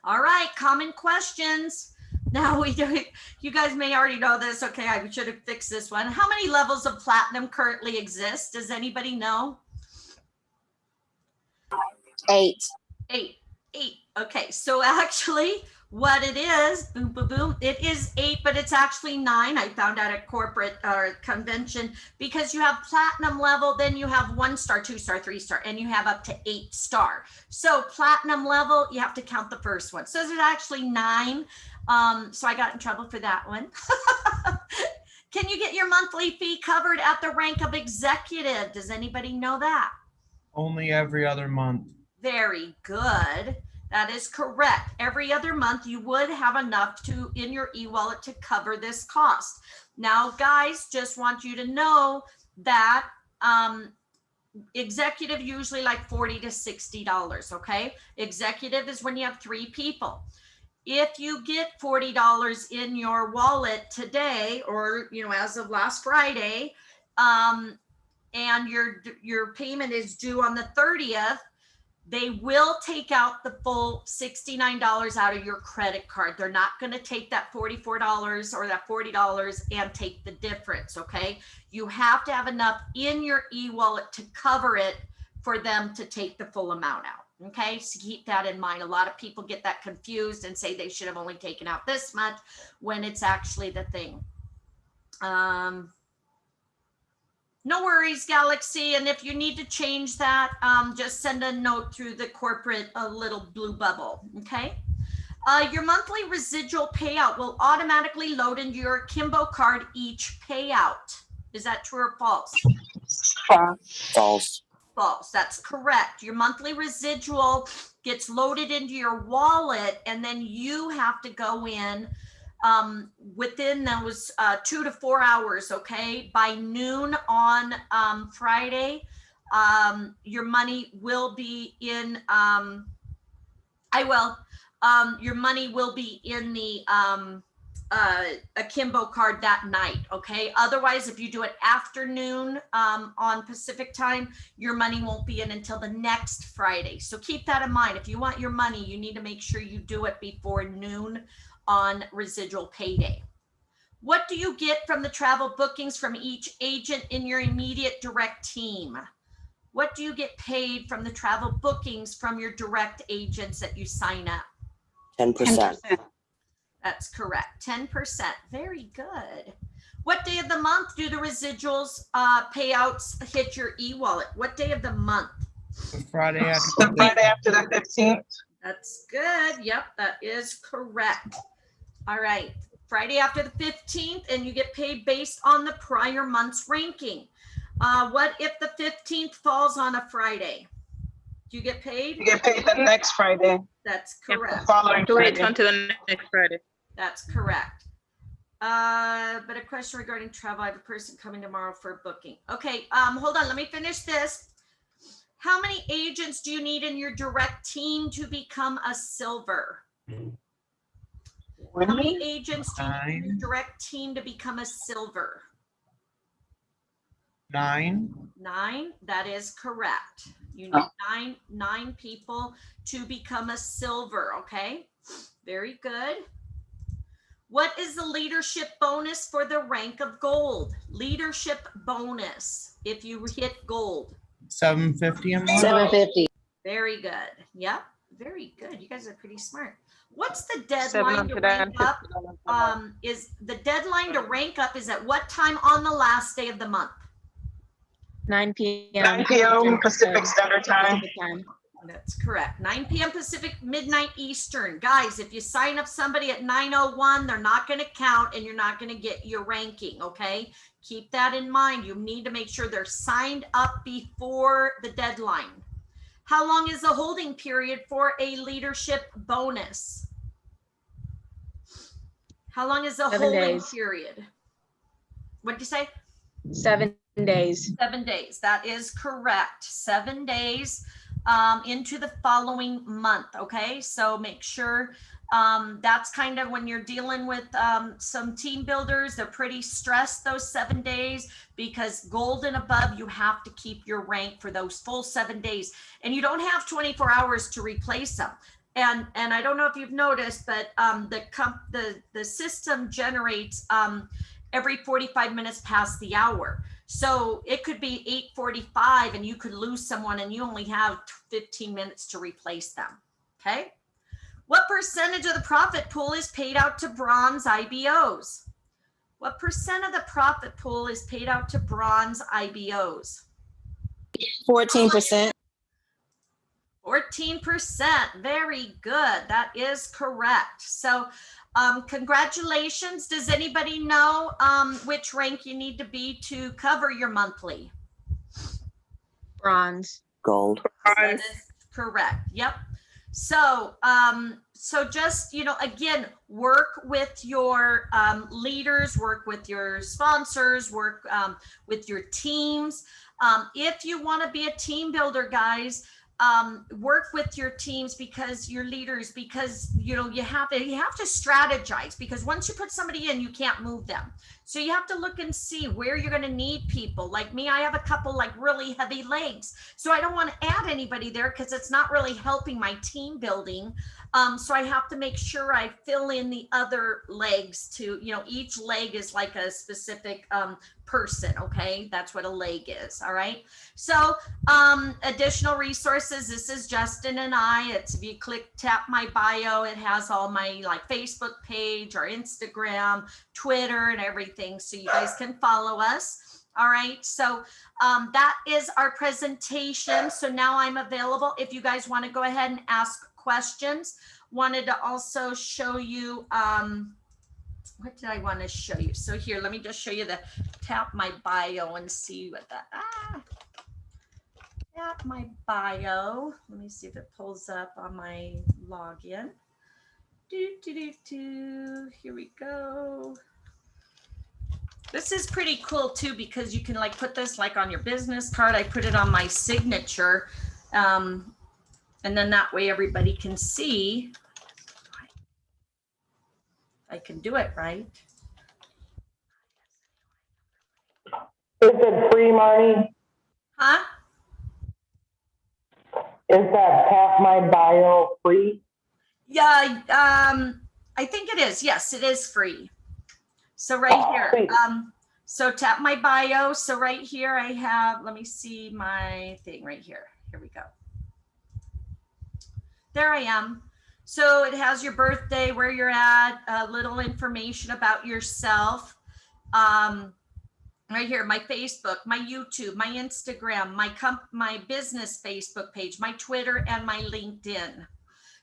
All right, common questions. Now you guys may already know this. Okay, I should have fixed this one. How many levels of platinum currently exist? Does anybody know? 8. 8. Okay, so actually what it is, boom, boom, boom, it is 8, but it's actually 9. I found out at corporate convention, because you have platinum level, then you have 1 star, 2 star, 3 star, and you have up to 8 star. So platinum level, you have to count the first one. So there's actually 9. So I got in trouble for that one. Can you get your monthly fee covered at the rank of executive? Does anybody know that? Only every other month. Very good. That is correct. Every other month you would have enough to in your e-wallet to cover this cost. Now, guys, just want you to know that executive usually like $40 to $60, okay? Executive is when you have 3 people. If you get $40 in your wallet today, or as of last Friday, and your payment is due on the 30th, they will take out the full $69 out of your credit card. They're not going to take that $44 or that $40 and take the difference, okay? You have to have enough in your e-wallet to cover it for them to take the full amount out, okay? So keep that in mind. A lot of people get that confused and say they should have only taken out this much when it's actually the thing. No worries, Galaxy. And if you need to change that, just send a note through the corporate little blue bubble, okay? Your monthly residual payout will automatically load into your Kimbo card each payout. Is that true or false? False. False. That's correct. Your monthly residual gets loaded into your wallet, and then you have to go in within those 2 to 4 hours, okay? By noon on Friday, your money will be in, your money will be in the Akimbo card that night, okay? Otherwise, if you do it afternoon on Pacific time, your money won't be in until the next Friday. So keep that in mind. If you want your money, you need to make sure you do it before noon on residual payday. What do you get from the travel bookings from each agent in your immediate direct team? What do you get paid from the travel bookings from your direct agents that you sign up? 10%. That's correct. 10%. Very good. What day of the month do the residuals payouts hit your e-wallet? What day of the month? The Friday after. The Friday after the 15th. That's good. Yep, that is correct. All right. Friday after the 15th, and you get paid based on the prior month's ranking. What if the 15th falls on a Friday? Do you get paid? You get paid the next Friday. That's correct. Following Wait Friday. until the next Friday. That's correct. But a question regarding travel. I have a person coming tomorrow for a booking. Okay, hold on. Let me finish this. How many agents do you need in your direct team to become a silver? How many agents do you need in your direct team to become a silver? 9. 9. That is correct. You need nine people to become a silver. Okay, very good. What is the leadership bonus for the rank of gold? Leadership bonus if you hit gold. $750 a month. 750. Very good. Yep, very good. You guys are pretty smart. What's the 7 deadline on to today rank and up? $50 tomorrow. Is the deadline to rank up is at what time on the last day of the month? 9 p.m. 9 p.m. Pacific Standard Time. Pacific time. That's correct. 9 p.m. Pacific, midnight Eastern. Guys, if you sign up somebody at 9:01, they're not going to count and you're not going to get your ranking, okay? Keep that in mind. You need to make sure they're signed up before the deadline. How long is the holding period for a leadership bonus? How long is the 7 holding days. period? What did you say? 7 days. 7 days. That is correct. 7 days into the following month. Okay, so make sure that's kind of when you're dealing with some team builders. They're pretty stressed those 7 days because gold and above, you have to keep your rank for those full 7 days, and you don't have 24 hours to replace them. And I don't know if you've noticed, but the system generates every 45 minutes past the hour. So it could be 8:45 and you could lose someone and you only have 15 minutes to replace them. Okay. What percentage of the profit pool is paid out to bronze IBOs? What percent of the profit pool is paid out to bronze IBOs? 14%. 14%. Very good. That is correct. So congratulations. Does anybody know which rank you need to be to cover your monthly? Bronze. Gold. That is correct. Yep. So so just, you know, again, work with your leaders, work with your sponsors, work with your teams. If you want to be a team builder, guys, work with your teams, because your leaders, because you know you have to strategize, because once you put somebody in, you can't move them. So you have to look and see where you're going to need people. Like me, I have a couple like really heavy legs, so I don't want to add anybody there because it's not really helping my team building. So I have to make sure I fill in the other legs to, you know, each leg is like a specific person. Okay, that's what a leg is. All right. So additional resources. This is Justin and I. It's, if you tap my bio, it has all my like Facebook page, our Instagram, Twitter, and everything, so you guys can follow us. All right. So that is our presentation. So now I'm available if you guys want to go ahead and ask questions. Wanted to also show you what did I want to show you? So here, let me just show you the tap my bio and see what that tap my bio. Let me see if it pulls up on my login. Here we go. This is pretty cool too, because you can like put this like on your business card. I put it on my signature. And then that way everybody can see. I can do it right. Is it free, Marnie? Huh? Is that Tap My Bio free? Yeah, I think it is. Yes, it is free. So right here, so tap my bio. So right here I have, let me see my thing right here. Here we go. There I am. So it has your birthday, where you're at, a little information about yourself. Right here, my Facebook, my YouTube, my Instagram, my business Facebook page, my Twitter, and my LinkedIn.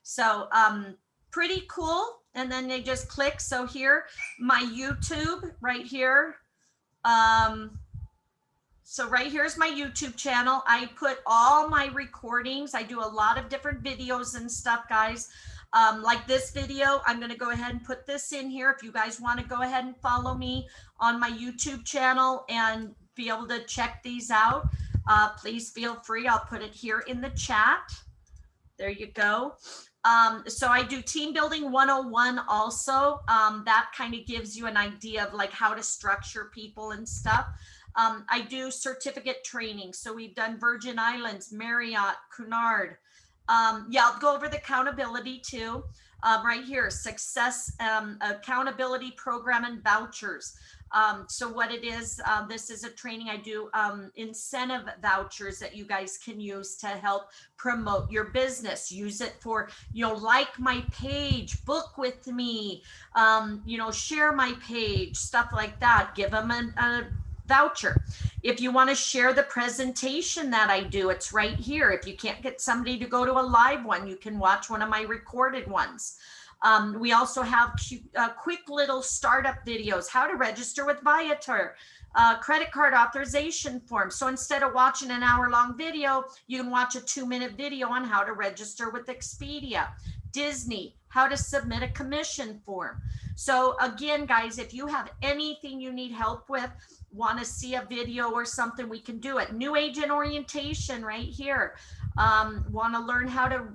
So pretty cool. And then they just click. So here, my YouTube right here. So right here's my YouTube channel. I put all my recordings. I do a lot of different videos and stuff, guys. Like this video, I'm going to go ahead and put this in here. If you guys want to go ahead and follow me on my YouTube channel and be able to check these out, please feel free. I'll put it here in the chat. There you go. So I do team building 101 also. That kind of gives you an idea of like how to structure people and stuff. I do certificate training. So we've done Virgin Islands, Marriott, Cunard. Yeah, I'll go over the accountability too. Right here, success accountability program and vouchers. So what it is, this is a training I do, incentive vouchers that you guys can use to help promote your business. Use it for, like my page, book with me, share my page, stuff like that. Give them a voucher. If you want to share the presentation that I do, it's right here. If you can't get somebody to go to a live one, you can watch one of my recorded ones. We also have quick little startup videos, how to register with Viator, credit card authorization form. So instead of watching an hour-long video, you can watch a 2-minute video on how to register with Expedia. Disney, how to submit a commission form. So again, guys, if you have anything you need help with, want to see a video or something, we can do it. New agent orientation right here. Want to learn how to,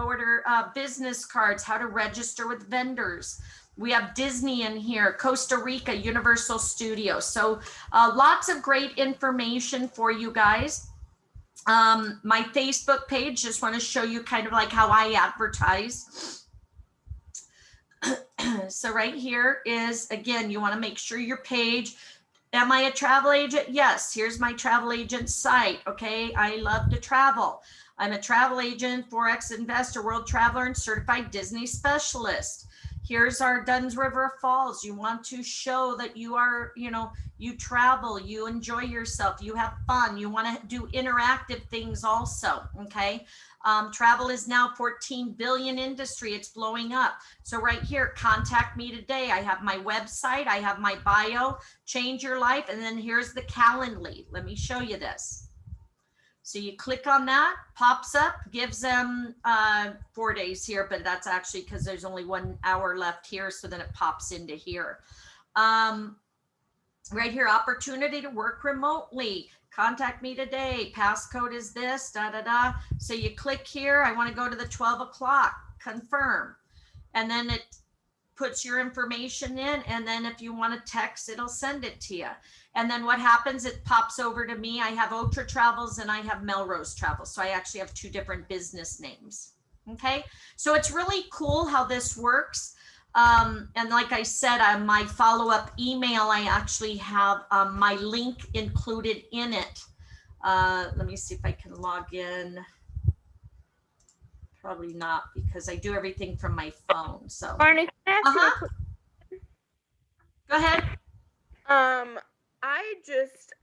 order business cards, how to register with vendors. We have Disney in here, Costa Rica, Universal Studios. So lots of great information for you guys. My Facebook page, just want to show you kind of like how I advertise. So right here is, again, you want to make sure your page. Am I a travel agent? Yes. Here's my travel agent site. Okay. I love to travel. I'm a travel agent, Forex investor, world traveler, and certified Disney specialist. Here's our Dunn's River Falls. You want to show that you are, you travel, you enjoy yourself, you have fun. You want to do interactive things also. Okay. Travel is now 14 billion industry. It's blowing up. So right here, contact me today. I have my website. I have my bio, change your life. And then here's the Calendly. Let me show you this. So you click on that, pops up, gives them 4 days here, but that's actually because there's only 1 hour left here. So then it pops into here. Right here, opportunity to work remotely. Contact me today. Passcode is this, da, da, da. So you click here. I want to go to the 12 o'clock, confirm. And then it puts your information in. And then if you want to text, it'll send it to you. And then what happens, it pops over to me. I have Ultra Travels and I have Melrose Travels. So I actually have 2 different business names. Okay. So it's really cool how this works. And like I said, my follow-up email, I actually have my link included in it. Let me see if I can log in. Probably not, because I do everything from my phone. So Barney, can I ask you a quick- go ahead.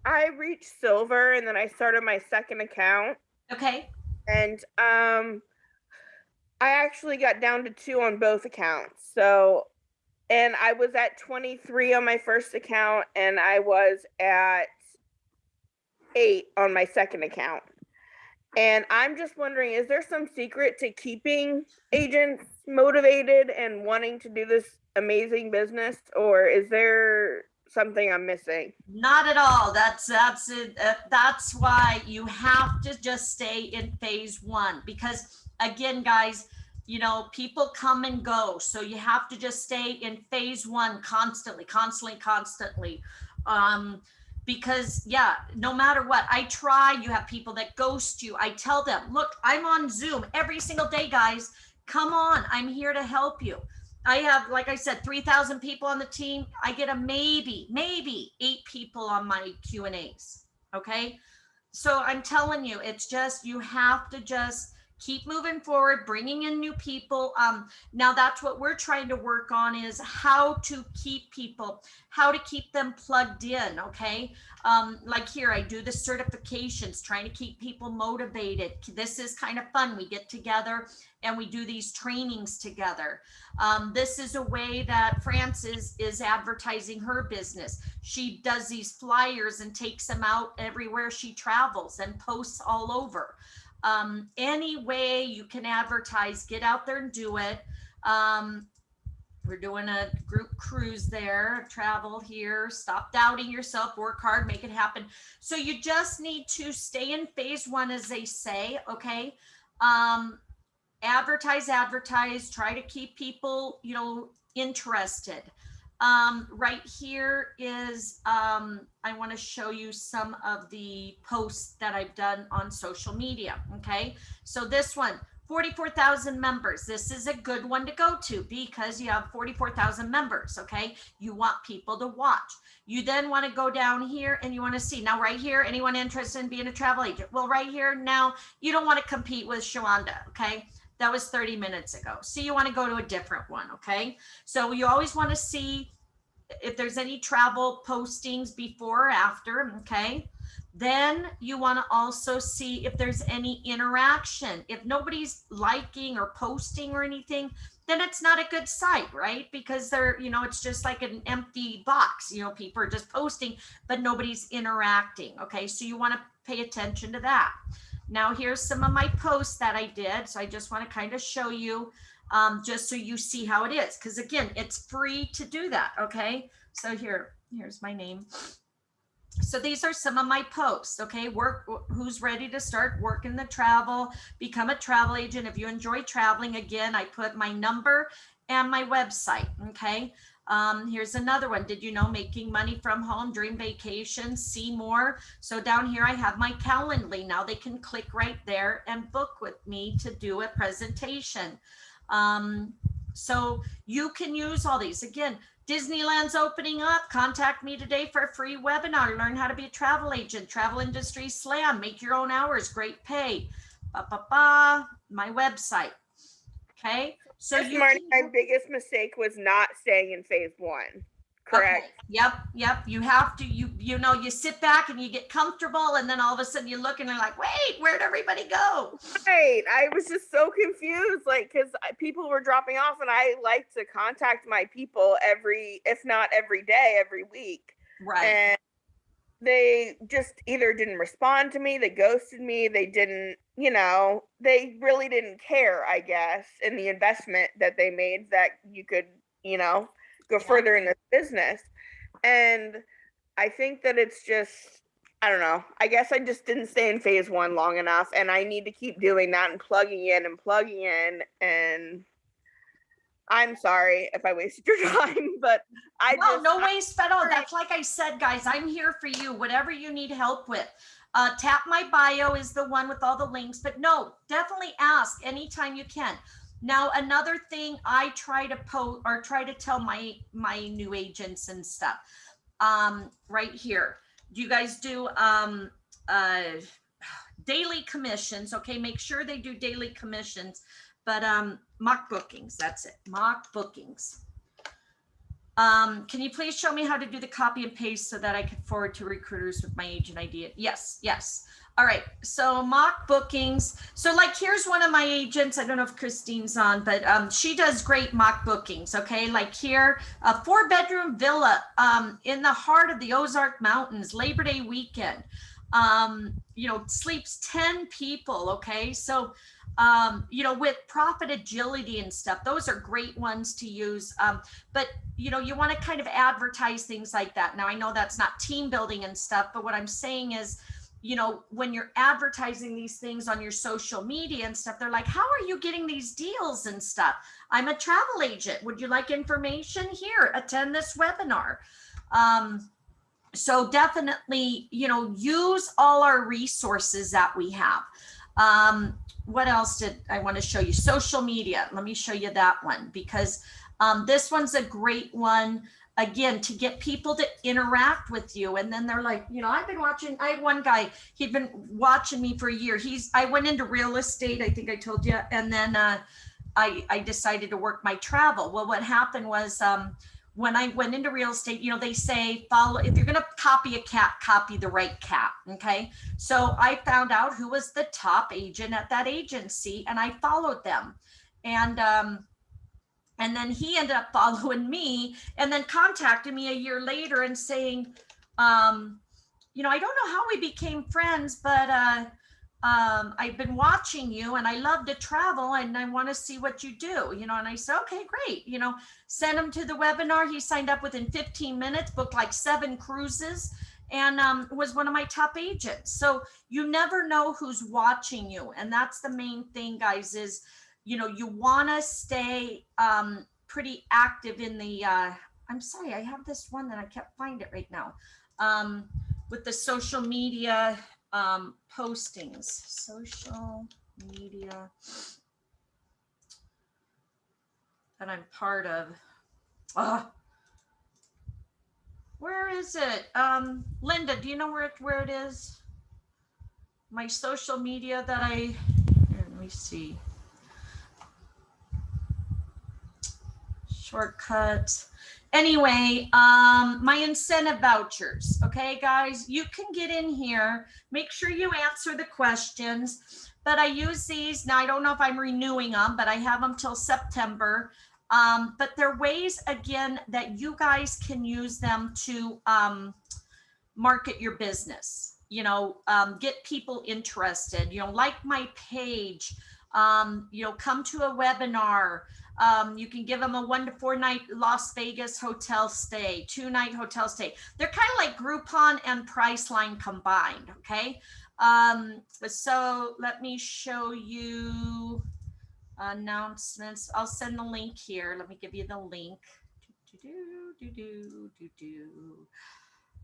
I reached silver and then I started my second account. Okay. And I actually got down to 2 on both accounts. So, and I was at 23 on my first account and I was at 8 on my second account. And I'm just wondering, is there some secret to keeping agents motivated and wanting to do this amazing business, or is there something I'm missing? Not at all. That's it. That's why you have to just stay in phase 1, because again, guys, people come and go. So you have to just stay in phase 1 constantly. Because no matter what I try, you have people that ghost you. I tell them, look, I'm on Zoom every single day, guys. Come on, I'm here to help you. I have, like I said, 3,000 people on the team. I get a maybe 8 people on my Q&As. Okay. So I'm telling you, it's just, you have to just keep moving forward, bringing in new people. Now that's what we're trying to work on, is how to keep people, how to keep them plugged in. Okay. Like here, I do the certifications, trying to keep people motivated. This is kind of fun. We get together and we do these trainings together. This is a way that Frances is advertising her business. She does these flyers and takes them out everywhere she travels and posts all over. Any way you can advertise, get out there and do it. We're doing a group cruise there, travel here, stop doubting yourself, work hard, make it happen. So you just need to stay in phase 1, as they say. Okay. Advertise, try to keep people, interested. Right here is, I want to show you some of the posts that I've done on social media. Okay. So this one, 44,000 members. This is a good one to go to because you have 44,000 members, okay? You want people to watch. You then want to go down here and you want to see, now right here, anyone interested in being a travel agent? Well, right here now, you don't want to compete with Shawanda, okay? That was 30 minutes ago. So you want to go to a different one, okay? So you always want to see if there's any travel postings before or after, okay? Then you want to also see if there's any interaction. If nobody's liking or posting or anything, then it's not a good site, right? Because they're, you know, it's just like an empty box, you know, people are just posting, but nobody's interacting, okay? So you want to pay attention to that. Now here's some of my posts that I did. So I just want to kind of show you just so you see how it is. Because again, it's free to do that, okay? So here's my name. So these are some of my posts, okay? Who's ready to start working the travel, become a travel agent. If you enjoy traveling, again, I put my number and my website, okay? Here's another one. Did you know making money from home, dream vacation, see more? So down here, I have my Calendly. Now they can click right there and book with me to do a presentation. So you can use all these. Again, Disneyland's opening up. Contact me today for a free webinar. Learn how to be a travel agent. Travel industry slam. Make your own hours. Great pay. My website. Okay. So Yes, Marty, my biggest mistake was not staying in phase 1. Correct. Okay. Yep. You have to, you know, you sit back and you get comfortable and then all of a sudden you look and you're like, wait, where'd everybody go? Right. I was just so confused, like, because people were dropping off and I like to contact my people if not every day, every week. Right. And they just either didn't respond to me, they ghosted me, they didn't, you know, they really didn't care, I guess, in the investment that they made that you could, you know, go further in this business. And I think that it's just, I don't know. I guess I just didn't stay in phase 1 long enough, and I need to keep doing that and plugging in. And I'm sorry if I wasted your time, but no waste at all. That's like I said, guys, I'm here for you. Whatever you need help with. Tap my bio is the one with all the links, but no, definitely ask anytime you can. Now, another thing I try to post or try to tell my new agents and stuff, right here. Do you guys do daily commissions? Okay, make sure they do daily commissions, but mock bookings, that's it, mock bookings. Can you please show me how to do the copy and paste so that I can forward to recruiters with my agent ID? Yes. All right, so mock bookings. So like, here's one of my agents. I don't know if Christine's on, but she does great mock bookings, okay? Like here, a 4-bedroom villa in the heart of the Ozark Mountains, Labor Day weekend. You know, sleeps 10 people, okay? So, you know, with profit agility and stuff, those are great ones to use. But, you know, you want to kind of advertise things like that. Now, I know that's not team building and stuff, but what I'm saying is, you know, when you're advertising these things on your social media and stuff, they're like, how are you getting these deals and stuff? I'm a travel agent. Would you like information? Here, attend this webinar. So definitely, you know, use all our resources that we have. What else did I want to show you? Social media. Let me show you that one because this one's a great one. Again, to get people to interact with you. And then they're like, you know, I've been watching, I had one guy, he'd been watching me for a year. I went into real estate, I think I told you. And then I decided to work my travel. Well, what happened was when I went into real estate, you know, they say, if you're going to copy a cat, copy the right cat. Okay. So I found out who was the top agent at that agency and I followed them. And then he ended up following me and then contacted me a year later and saying, you know, I don't know how we became friends, but I've been watching you and I love to travel and I want to see what you do, you know, and I said, okay, great. You know, sent him to the webinar. He signed up within 15 minutes, booked like 7 cruises and was one of my top agents. So you never know who's watching you. And that's the main thing, guys, is, you know, you want to stay pretty active in the, I'm sorry, I have this one that I can't find it right now, with the social media postings, social media that I'm part of. Where is it? Linda, do you know where it is? My social media that here, let me see. Shortcuts. Anyway, my incentive vouchers. Okay, guys, you can get in here. Make sure you answer the questions. But I use these now. I don't know if I'm renewing them, but I have them till September. But they're ways, again, that you guys can use them to market your business. You know, get people interested. You know, like my page. You know, come to a webinar. You can give them a 1 to 4 night Las Vegas hotel stay, 2-night hotel stay. They're kind of like Groupon and Priceline combined. Okay. So let me show you announcements. I'll send the link here. Let me give you the link.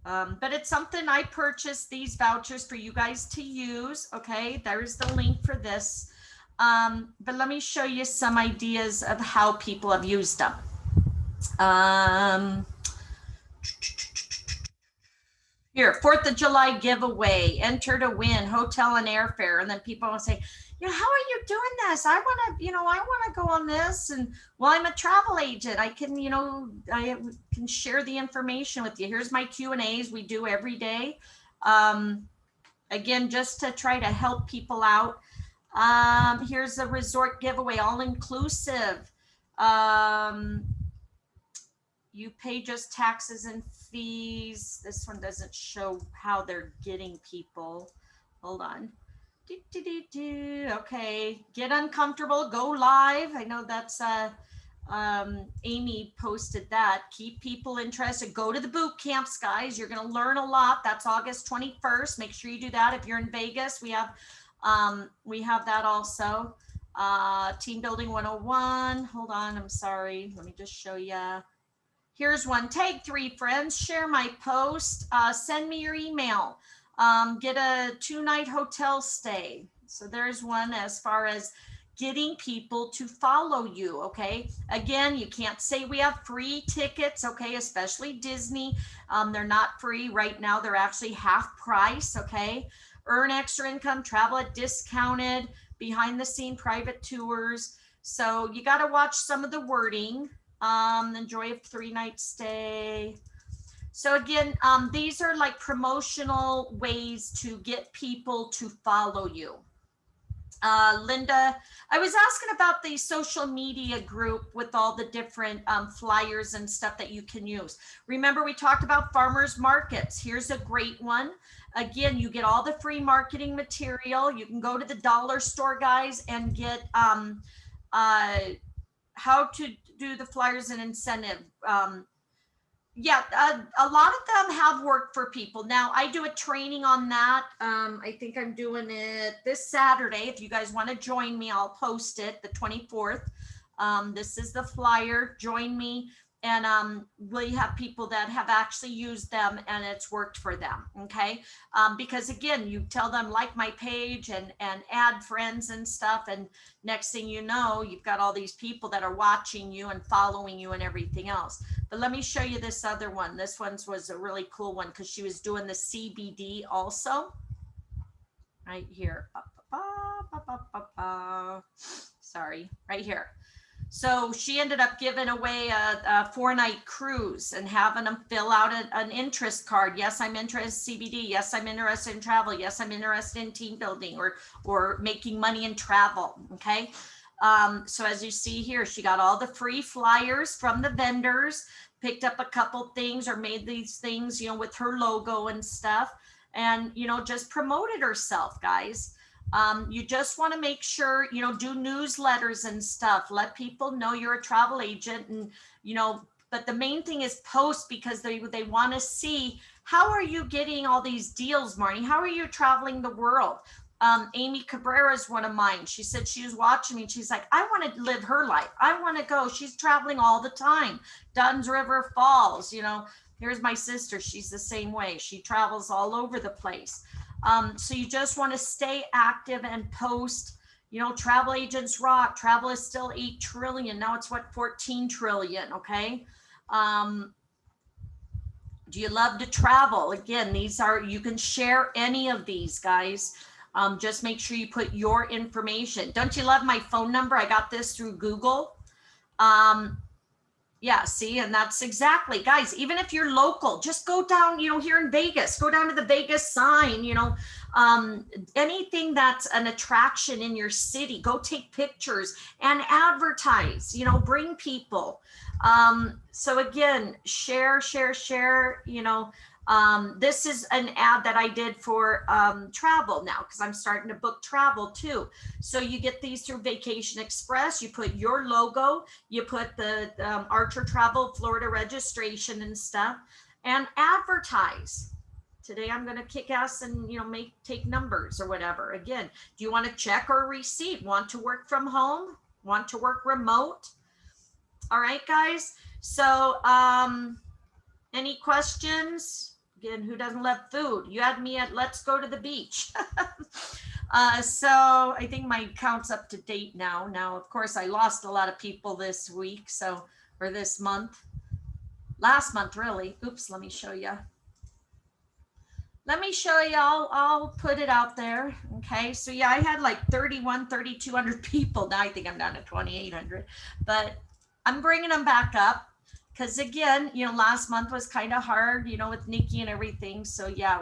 But it's something I purchased these vouchers for you guys to use. Okay. There's the link for this. But let me show you some ideas of how people have used them. Here, 4th of July giveaway, enter to win, hotel and airfare. And then people will say, you know, how are you doing this? I want to go on this. And well, I'm a travel agent. I can, you know, I can share the information with you. Here's my Q&As we do every day. Again, just to try to help people out. Here's a resort giveaway, all inclusive. You pay just taxes and fees. This one doesn't show how they're getting people. Hold on. Okay, get uncomfortable, go live. I know that's Amy posted that. Keep people interested. Go to the boot camps, guys. You're going to learn a lot. That's August 21st. Make sure you do that. If you're in Vegas, we have that also. Team Building 101. Hold on, I'm sorry. Let me just show you. Here's one. Tag 3 friends. Share my post. Send me your email. Get a 2-night hotel stay. So there's one as far as getting people to follow you. Okay. Again, you can't say we have free tickets. Okay. Especially Disney. They're not free right now. They're actually half price. Okay. Earn extra income, travel at discounted, behind the scene private tours. So you got to watch some of the wording. Enjoy a 3-night stay. So again, these are like promotional ways to get people to follow you. Linda, I was asking about the social media group with all the different flyers and stuff that you can use. Remember, we talked about farmers markets. Here's a great one. Again, you get all the free marketing material. You can go to the dollar store, guys, and get how to do the flyers and incentive. Yeah, a lot of them have worked for people. Now, I do a training on that. I think I'm doing it this Saturday. If you guys want to join me, I'll post it the 24th. This is the flyer. Join me. And we have people that have actually used them and it's worked for them. Okay. Because again, you tell them like my page and add friends and stuff. And next thing you know, you've got all these people that are watching you and following you and everything else. But let me show you this other one. This one was a really cool one because she was doing the CBD also. Right here. Sorry, right here. So she ended up giving away a 4-night cruise and having them fill out an interest card. Yes, I'm interested in CBD. Yes, I'm interested in travel. Yes, I'm interested in team building or making money in travel. Okay. So as you see here, she got all the free flyers from the vendors, picked up a couple things or made these things, you know, with her logo and stuff, and, you know, just promoted herself, guys. You just want to make sure, you know, do newsletters and stuff, let people know you're a travel agent and, you know, but the main thing is post because they want to see, how are you getting all these deals, Marnie? How are you traveling the world? Amy Cabrera is one of mine. She said she was watching me and she's like, I want to live her life. I want to go. She's traveling all the time. Dunn's River Falls, you know, here's my sister. She's the same way. She travels all over the place. So you just want to stay active and post, You know, travel agents rock. Travel is still 8 trillion. Now it's what, 14 trillion. Okay. Do you love to travel? Again, these are, you can share any of these, guys. Just make sure you put your information. Don't you love my phone number? I got this through Google. Yeah, see, and that's exactly, guys, even if you're local, just go down, you know, here in Vegas, go down to the Vegas sign, you know, anything that's an attraction in your city, go take pictures and advertise, you know, bring people. So again, share, you know. This is an ad that I did for travel now, because I'm starting to book travel too. So you get these through Vacation Express. You put your logo, you put the Archer Travel Florida registration and stuff, and advertise. Today I'm going to kick ass and, you know, take numbers or whatever. Again, do you want to check or receipt? Want to work from home? Want to work remote? All right, guys. So any questions? Again, who doesn't love food? You had me at let's go to the beach. So I think my account's up to date now. Now, of course, I lost a lot of people this week, so, or this month. Last month, really. Oops, let me show you. Let me show you, I'll put it out there. Okay, so yeah, I had like 3,200 people. Now I think I'm down to 2,800, but I'm bringing them back up. Because again, you know, last month was kind of hard, you know, with Nikki and everything. So yeah,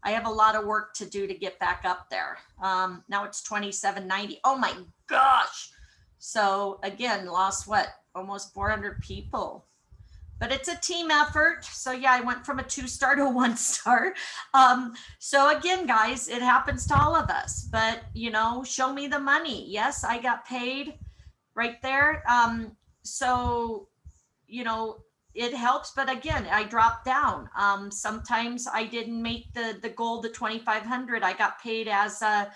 I have a lot of work to do to get back up there. Now it's 2,790. Oh my gosh. So again, lost what? Almost 400 people. But it's a team effort. So yeah, I went from a 2-star to a 1-star. So again, guys, it happens to all of us. But, you know, show me the money. Yes, I got paid right there. So, you know, it helps, but again, I dropped down. Sometimes I didn't make the goal, the 2,500. I got paid as a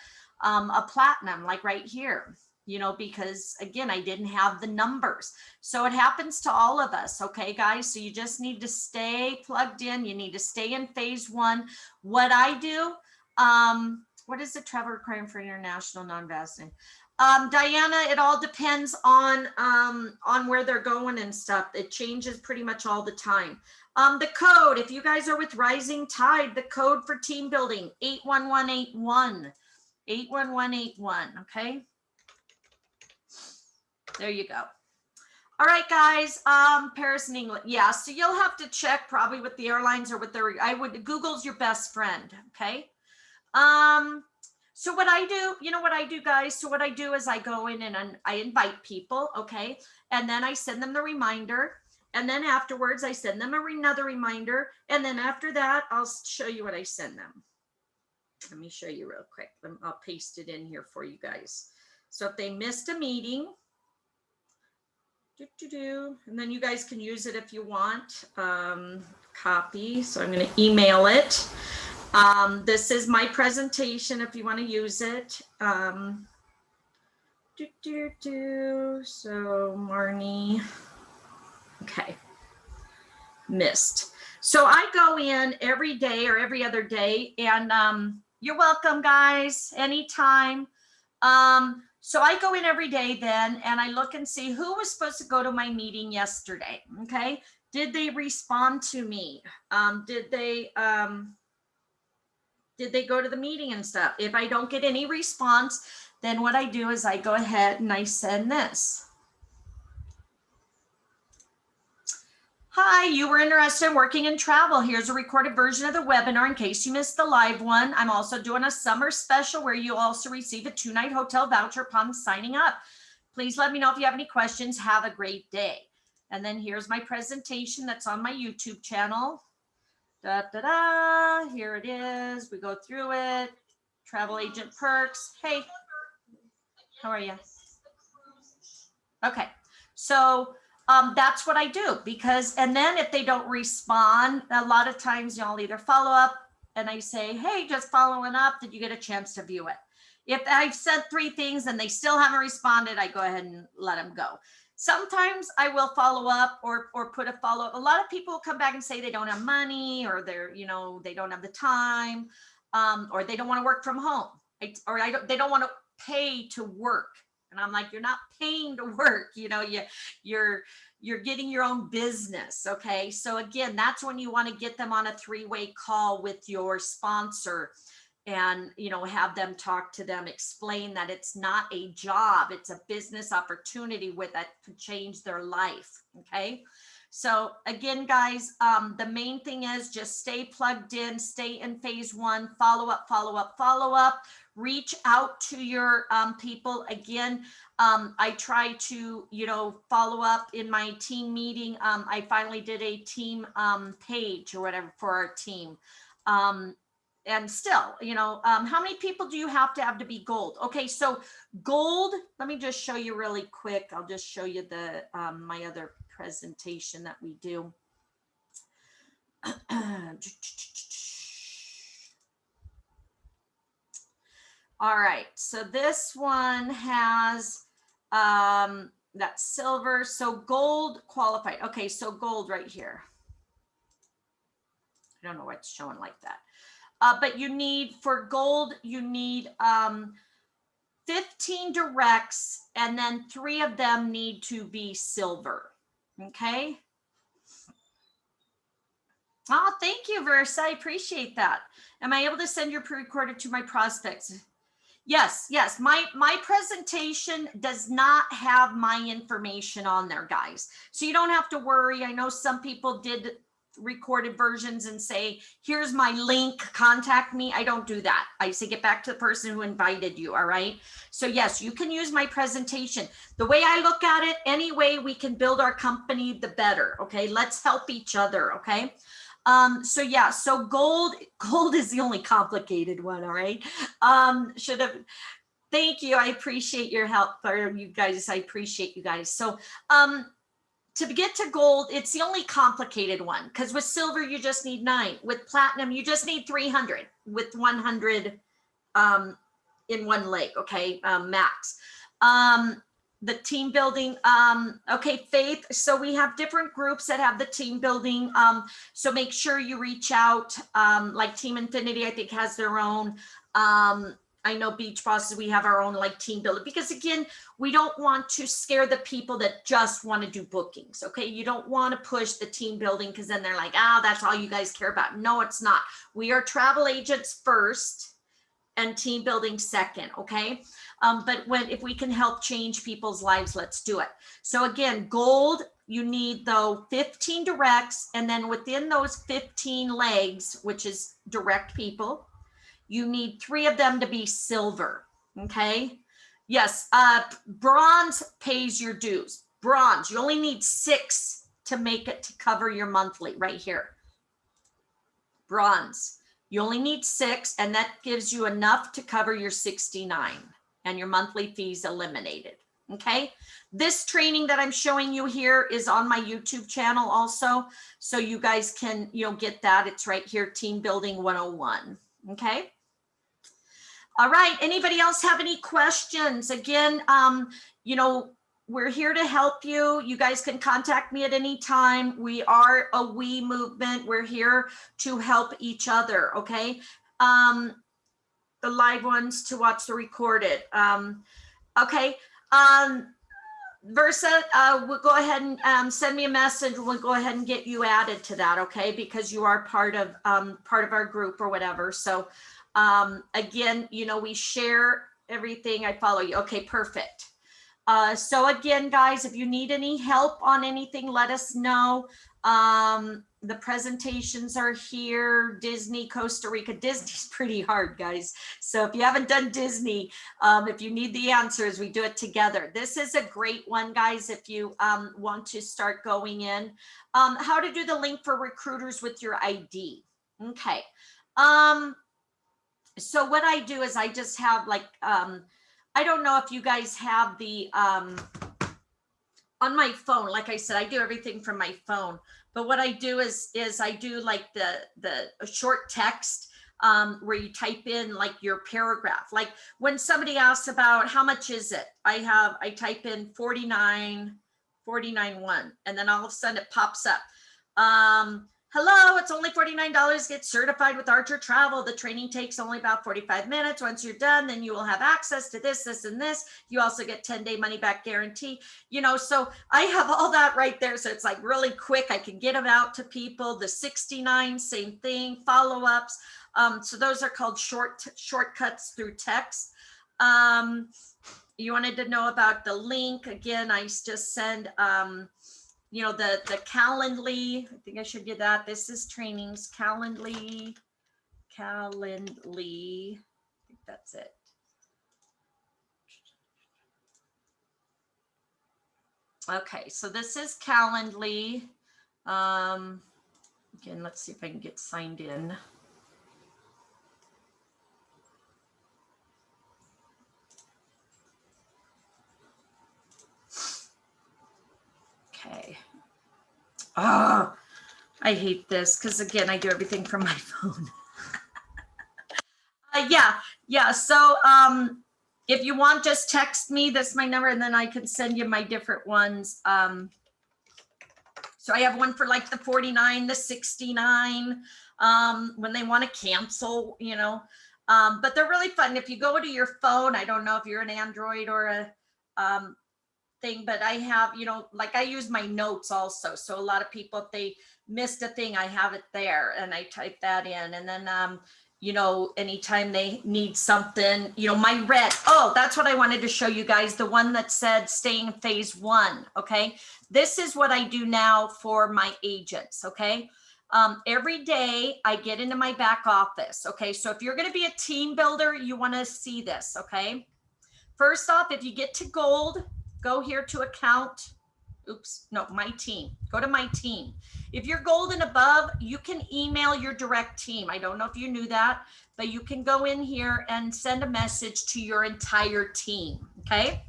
platinum, like right here, you know, because again, I didn't have the numbers. So it happens to all of us. Okay, guys. So you just need to stay plugged in. You need to stay in phase 1. What I do, what is the travel requirement for international non-vaccinated? Diana, it all depends on where they're going and stuff. It changes pretty much all the time. The code, if you guys are with Rising Tide, the code for team building, 81181, 81181, okay? There you go. All right, guys, Paris and England. Yeah, so you'll have to check probably with the airlines or with their, Google's your best friend, okay? So what I do, you know what I do, guys? So what I do is I go in and I invite people, okay? And then I send them the reminder. And then afterwards, I send them another reminder. And then after that, I'll show you what I send them. Let me show you real quick. I'll paste it in here for you guys. So if they missed a meeting, and then you guys can use it if you want. Copy. So I'm going to email it. This is my presentation if you want to use it. So Marnie, okay, missed. So I go in every day or every other day, and you're welcome, guys, anytime. So I go in every day then, and I look and see who was supposed to go to my meeting yesterday. Okay, did they respond to me? Did they go to the meeting and stuff? If I don't get any response, then what I do is I go ahead and I send this. Hi, you were interested in working in travel. Here's a recorded version of the webinar in case you missed the live one. I'm also doing a summer special where you'll also receive a 2-night hotel voucher upon signing up. Please let me know if you have any questions. Have a great day. And then here's my presentation that's on my YouTube channel. Here it is. We go through it. Travel agent perks. Hey, how are you? Okay, so that's what I do, because, and then if they don't respond, a lot of times I'll either follow up and I say, hey, just following up, did you get a chance to view it? If I've sent 3 things and they still haven't responded, I go ahead and let them go. Sometimes I will follow up or put a follow up. A lot of people come back and say they don't have money, or they're, you know, they don't have the time, or they don't want to work from home, they don't want to pay to work. And I'm like, you're not paying to work, you know, you're getting your own business. Okay. So again, that's when you want to get them on a 3-way call with your sponsor and, you know, have them talk to them, explain that it's not a job, it's a business opportunity with that to change their life. Okay. So again, guys, the main thing is just stay plugged in, stay in phase 1, follow up, reach out to your people. Again, I try to, you know, follow up in my team meeting. I finally did a team page or whatever for our team. And still, you know, how many people do you have to be gold? Okay, so gold, let me just show you really quick. I'll just show you the my other presentation that we do. All right, so this one has that's silver, so gold qualified. Okay, so gold right here. I don't know why it's showing like that. But you need, for gold, you need 15 directs, and then 3 of them need to be silver. Okay. Oh, thank you, Versa. I appreciate that. Am I able to send your pre-recorded to my prospects? Yes, yes. My presentation does not have my information on there, guys. So you don't have to worry. I know some people did recorded versions and say, here's my link, contact me. I don't do that. I say, get back to the person who invited you. All right. So yes, you can use my presentation. The way I look at it, any way we can build our company, the better. Okay. Let's help each other. Okay. So yeah, so gold is the only complicated one. All right. Thank you. I appreciate your help, or you guys. I appreciate you guys. So, to get to gold, it's the only complicated one, because with silver, you just need 9. With platinum, you just need 300 with 100 in one leg. Okay. Max. The team building. Okay. Faith. So we have different groups that have the team building. So make sure you reach out. Like Team Infinity, I think, has their own. I know Beach Bosses, we have our own like team builder, because again, we don't want to scare the people that just want to do bookings. Okay. You don't want to push the team building, because then they're like, that's all you guys care about. No, it's not. We are travel agents first and team building second. Okay. But if we can help change people's lives, let's do it. So again, gold, you need though 15 directs. And then within those 15 legs, which is direct people, you need 3 of them to be silver. Okay. Yes. Bronze pays your dues. Bronze, you only need 6 to make it to cover your monthly right here. Bronze, you only need 6, and that gives you enough to cover your 69 and your monthly fees eliminated. Okay. This training that I'm showing you here is on my YouTube channel also. So you guys can, get that. It's right here, Team Building 101. Okay. All right. Anybody else have any questions? Again, we're here to help you. You guys can contact me at any time. We are a we movement. We're here to help each other. Okay. The live ones to watch the recorded. Okay. Versa, we'll go ahead and send me a message. We'll go ahead and get you added to that. Okay. Because you are part of our group or whatever. So, again, we share everything. I follow you. Okay, perfect. So again, guys, if you need any help on anything, let us know. The presentations are here. Disney, Costa Rica. Disney's pretty hard, guys. So if you haven't done Disney, if you need the answers, we do it together. This is a great one, guys, if you want to start going in. How to do the link for recruiters with your ID. Okay. So what I do is I just have like, I don't know if you guys have the, on my phone, like I said, I do everything from my phone, but what I do is I do like the short text, where you type in like your paragraph. Like when somebody asks about how much is it, I type in 49.1, and then all of a sudden it pops up. Hello, it's only $49. Get certified with Archer Travel. The training takes only about 45 minutes. Once you're done, then you will have access to this, this, and this. You also get 10-day money back guarantee. You know, so I have all that right there. So it's like really quick. I can get them out to people. The 69, same thing, follow-ups. So those are called shortcuts through text. You wanted to know about the link. Again, I just send, you know, the Calendly. I think I should get that. This is trainings, Calendly. I think that's it. Okay, so this is Calendly. Again, let's see if I can get signed in. Okay. Oh, I hate this because again, I do everything from my phone. Yeah. So if you want, just text me. That's my number, and then I can send you my different ones. So I have one for like the 49, the 69, when they want to cancel, you know. But they're really fun. If you go to your phone, I don't know if you're an Android or a thing, but I have, you know, like I use my notes also. So a lot of people, if they missed a thing, I have it there and I type that in. And then, you know, anytime they need something, you know, my red, oh, that's what I wanted to show you guys. The one that said stay in phase 1. Okay. This is what I do now for my agents. Okay. Every day I get into my back office. Okay. So if you're going to be a team builder, you want to see this. Okay. First off, if you get to gold, go here to account. Oops, no, my team. Go to my team. If you're gold and above, you can email your direct team. I don't know if you knew that, but you can go in here and send a message to your entire team, okay?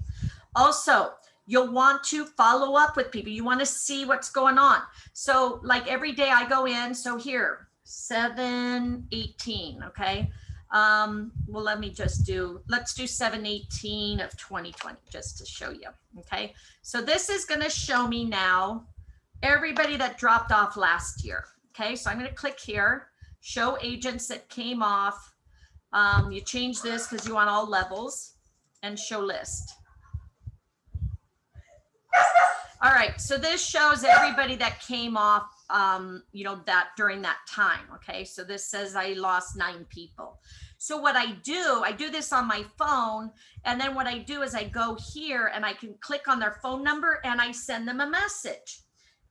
Also, you'll want to follow up with people. You want to see what's going on. So like every day I go in, so here, 7/18, okay? Well, let's do 7/18 of 2020 just to show you. Okay. So this is going to show me now everybody that dropped off last year. Okay. So I'm going to click here, show agents that came off. You change this because you want all levels and show list. All right. So this shows everybody that came off, you know, that during that time. Okay. So this says I lost 9 people. So what I do this on my phone. And then what I do is I go here and I can click on their phone number and I send them a message.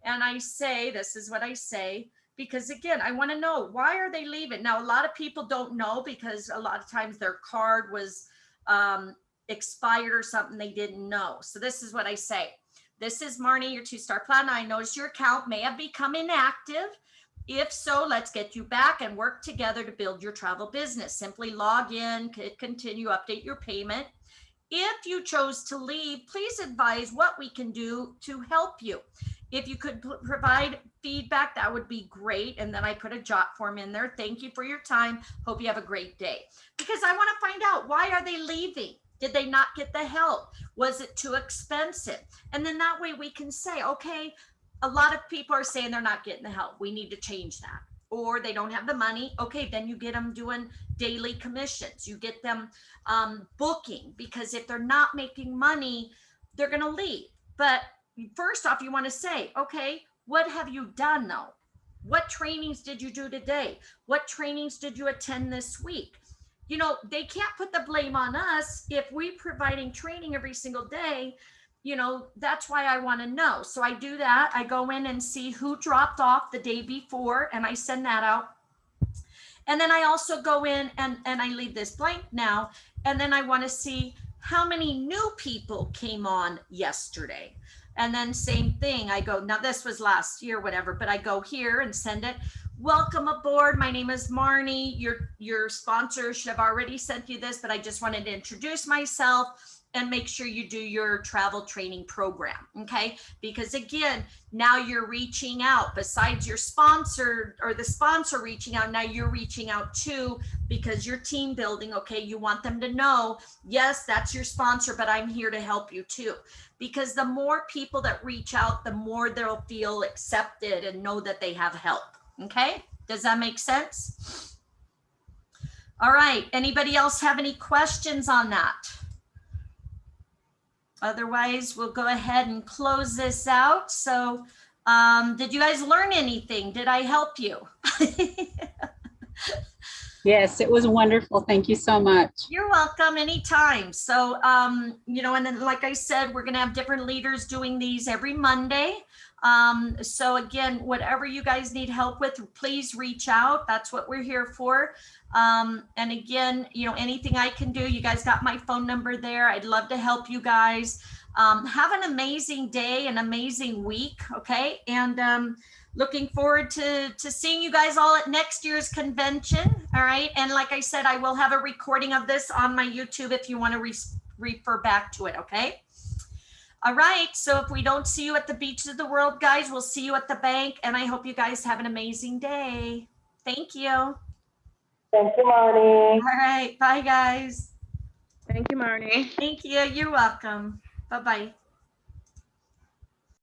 And I say, this is what I say, because again, I want to know, why are they leaving? Now, a lot of people don't know because a lot of times their card was expired or something they didn't know. So this is what I say. This is Marnie, your 2-star plan. I noticed your account may have become inactive. If so, let's get you back and work together to build your travel business. Simply log in, continue, update your payment. If you chose to leave, please advise what we can do to help you. If you could provide feedback, that would be great. And then I put a jot form in there. Thank you for your time. Hope you have a great day. Because I want to find out, why are they leaving? Did they not get the help? Was it too expensive? And then that way we can say, okay, a lot of people are saying they're not getting the help. We need to change that. Or they don't have the money. Okay, then you get them doing daily commissions. You get them booking, because if they're not making money, they're going to leave. But first off, you want to say, okay, what have you done though? What trainings did you do today? What trainings did you attend this week? You know, they can't put the blame on us if we're providing training every single day. You know, that's why I want to know. So I do that. I go in and see who dropped off the day before, and I send that out. And then I also go in and I leave this blank now. And then I want to see how many new people came on yesterday. And then same thing, I go, now this was last year, whatever, but I go here and send it. Welcome aboard. My name is Marnie. Your sponsor should have already sent you this, but I just wanted to introduce myself and make sure you do your travel training program. Okay. Because again, now you're reaching out besides your sponsor or the sponsor reaching out. Now you're reaching out too, because you're team building. Okay. You want them to know, yes, that's your sponsor, but I'm here to help you too. Because the more people that reach out, the more they'll feel accepted and know that they have help. Okay, does that make sense? All right, anybody else have any questions on that? Otherwise, we'll go ahead and close this out. So, did you guys learn anything? Did I help you? Yes, it was wonderful. Thank you so much. You're welcome anytime. So, you know, and then like I said, we're going to have different leaders doing these every Monday. So again, whatever you guys need help with, please reach out. That's what we're here for. And again, you know, anything I can do, you guys got my phone number there. I'd love to help you guys. Have an amazing day, an amazing week. Okay. And, looking forward to seeing you guys all at next year's convention. All right. And like I said, I will have a recording of this on my YouTube if you want to refer back to it. Okay. All right. So if we don't see you at the beaches of the world, guys, we'll see you at the bank. And I hope you guys have an amazing day. Thank you. Thank you, Marnie. All right. Bye, guys. Thank you, Marnie. Thank you. You're welcome. Bye-bye.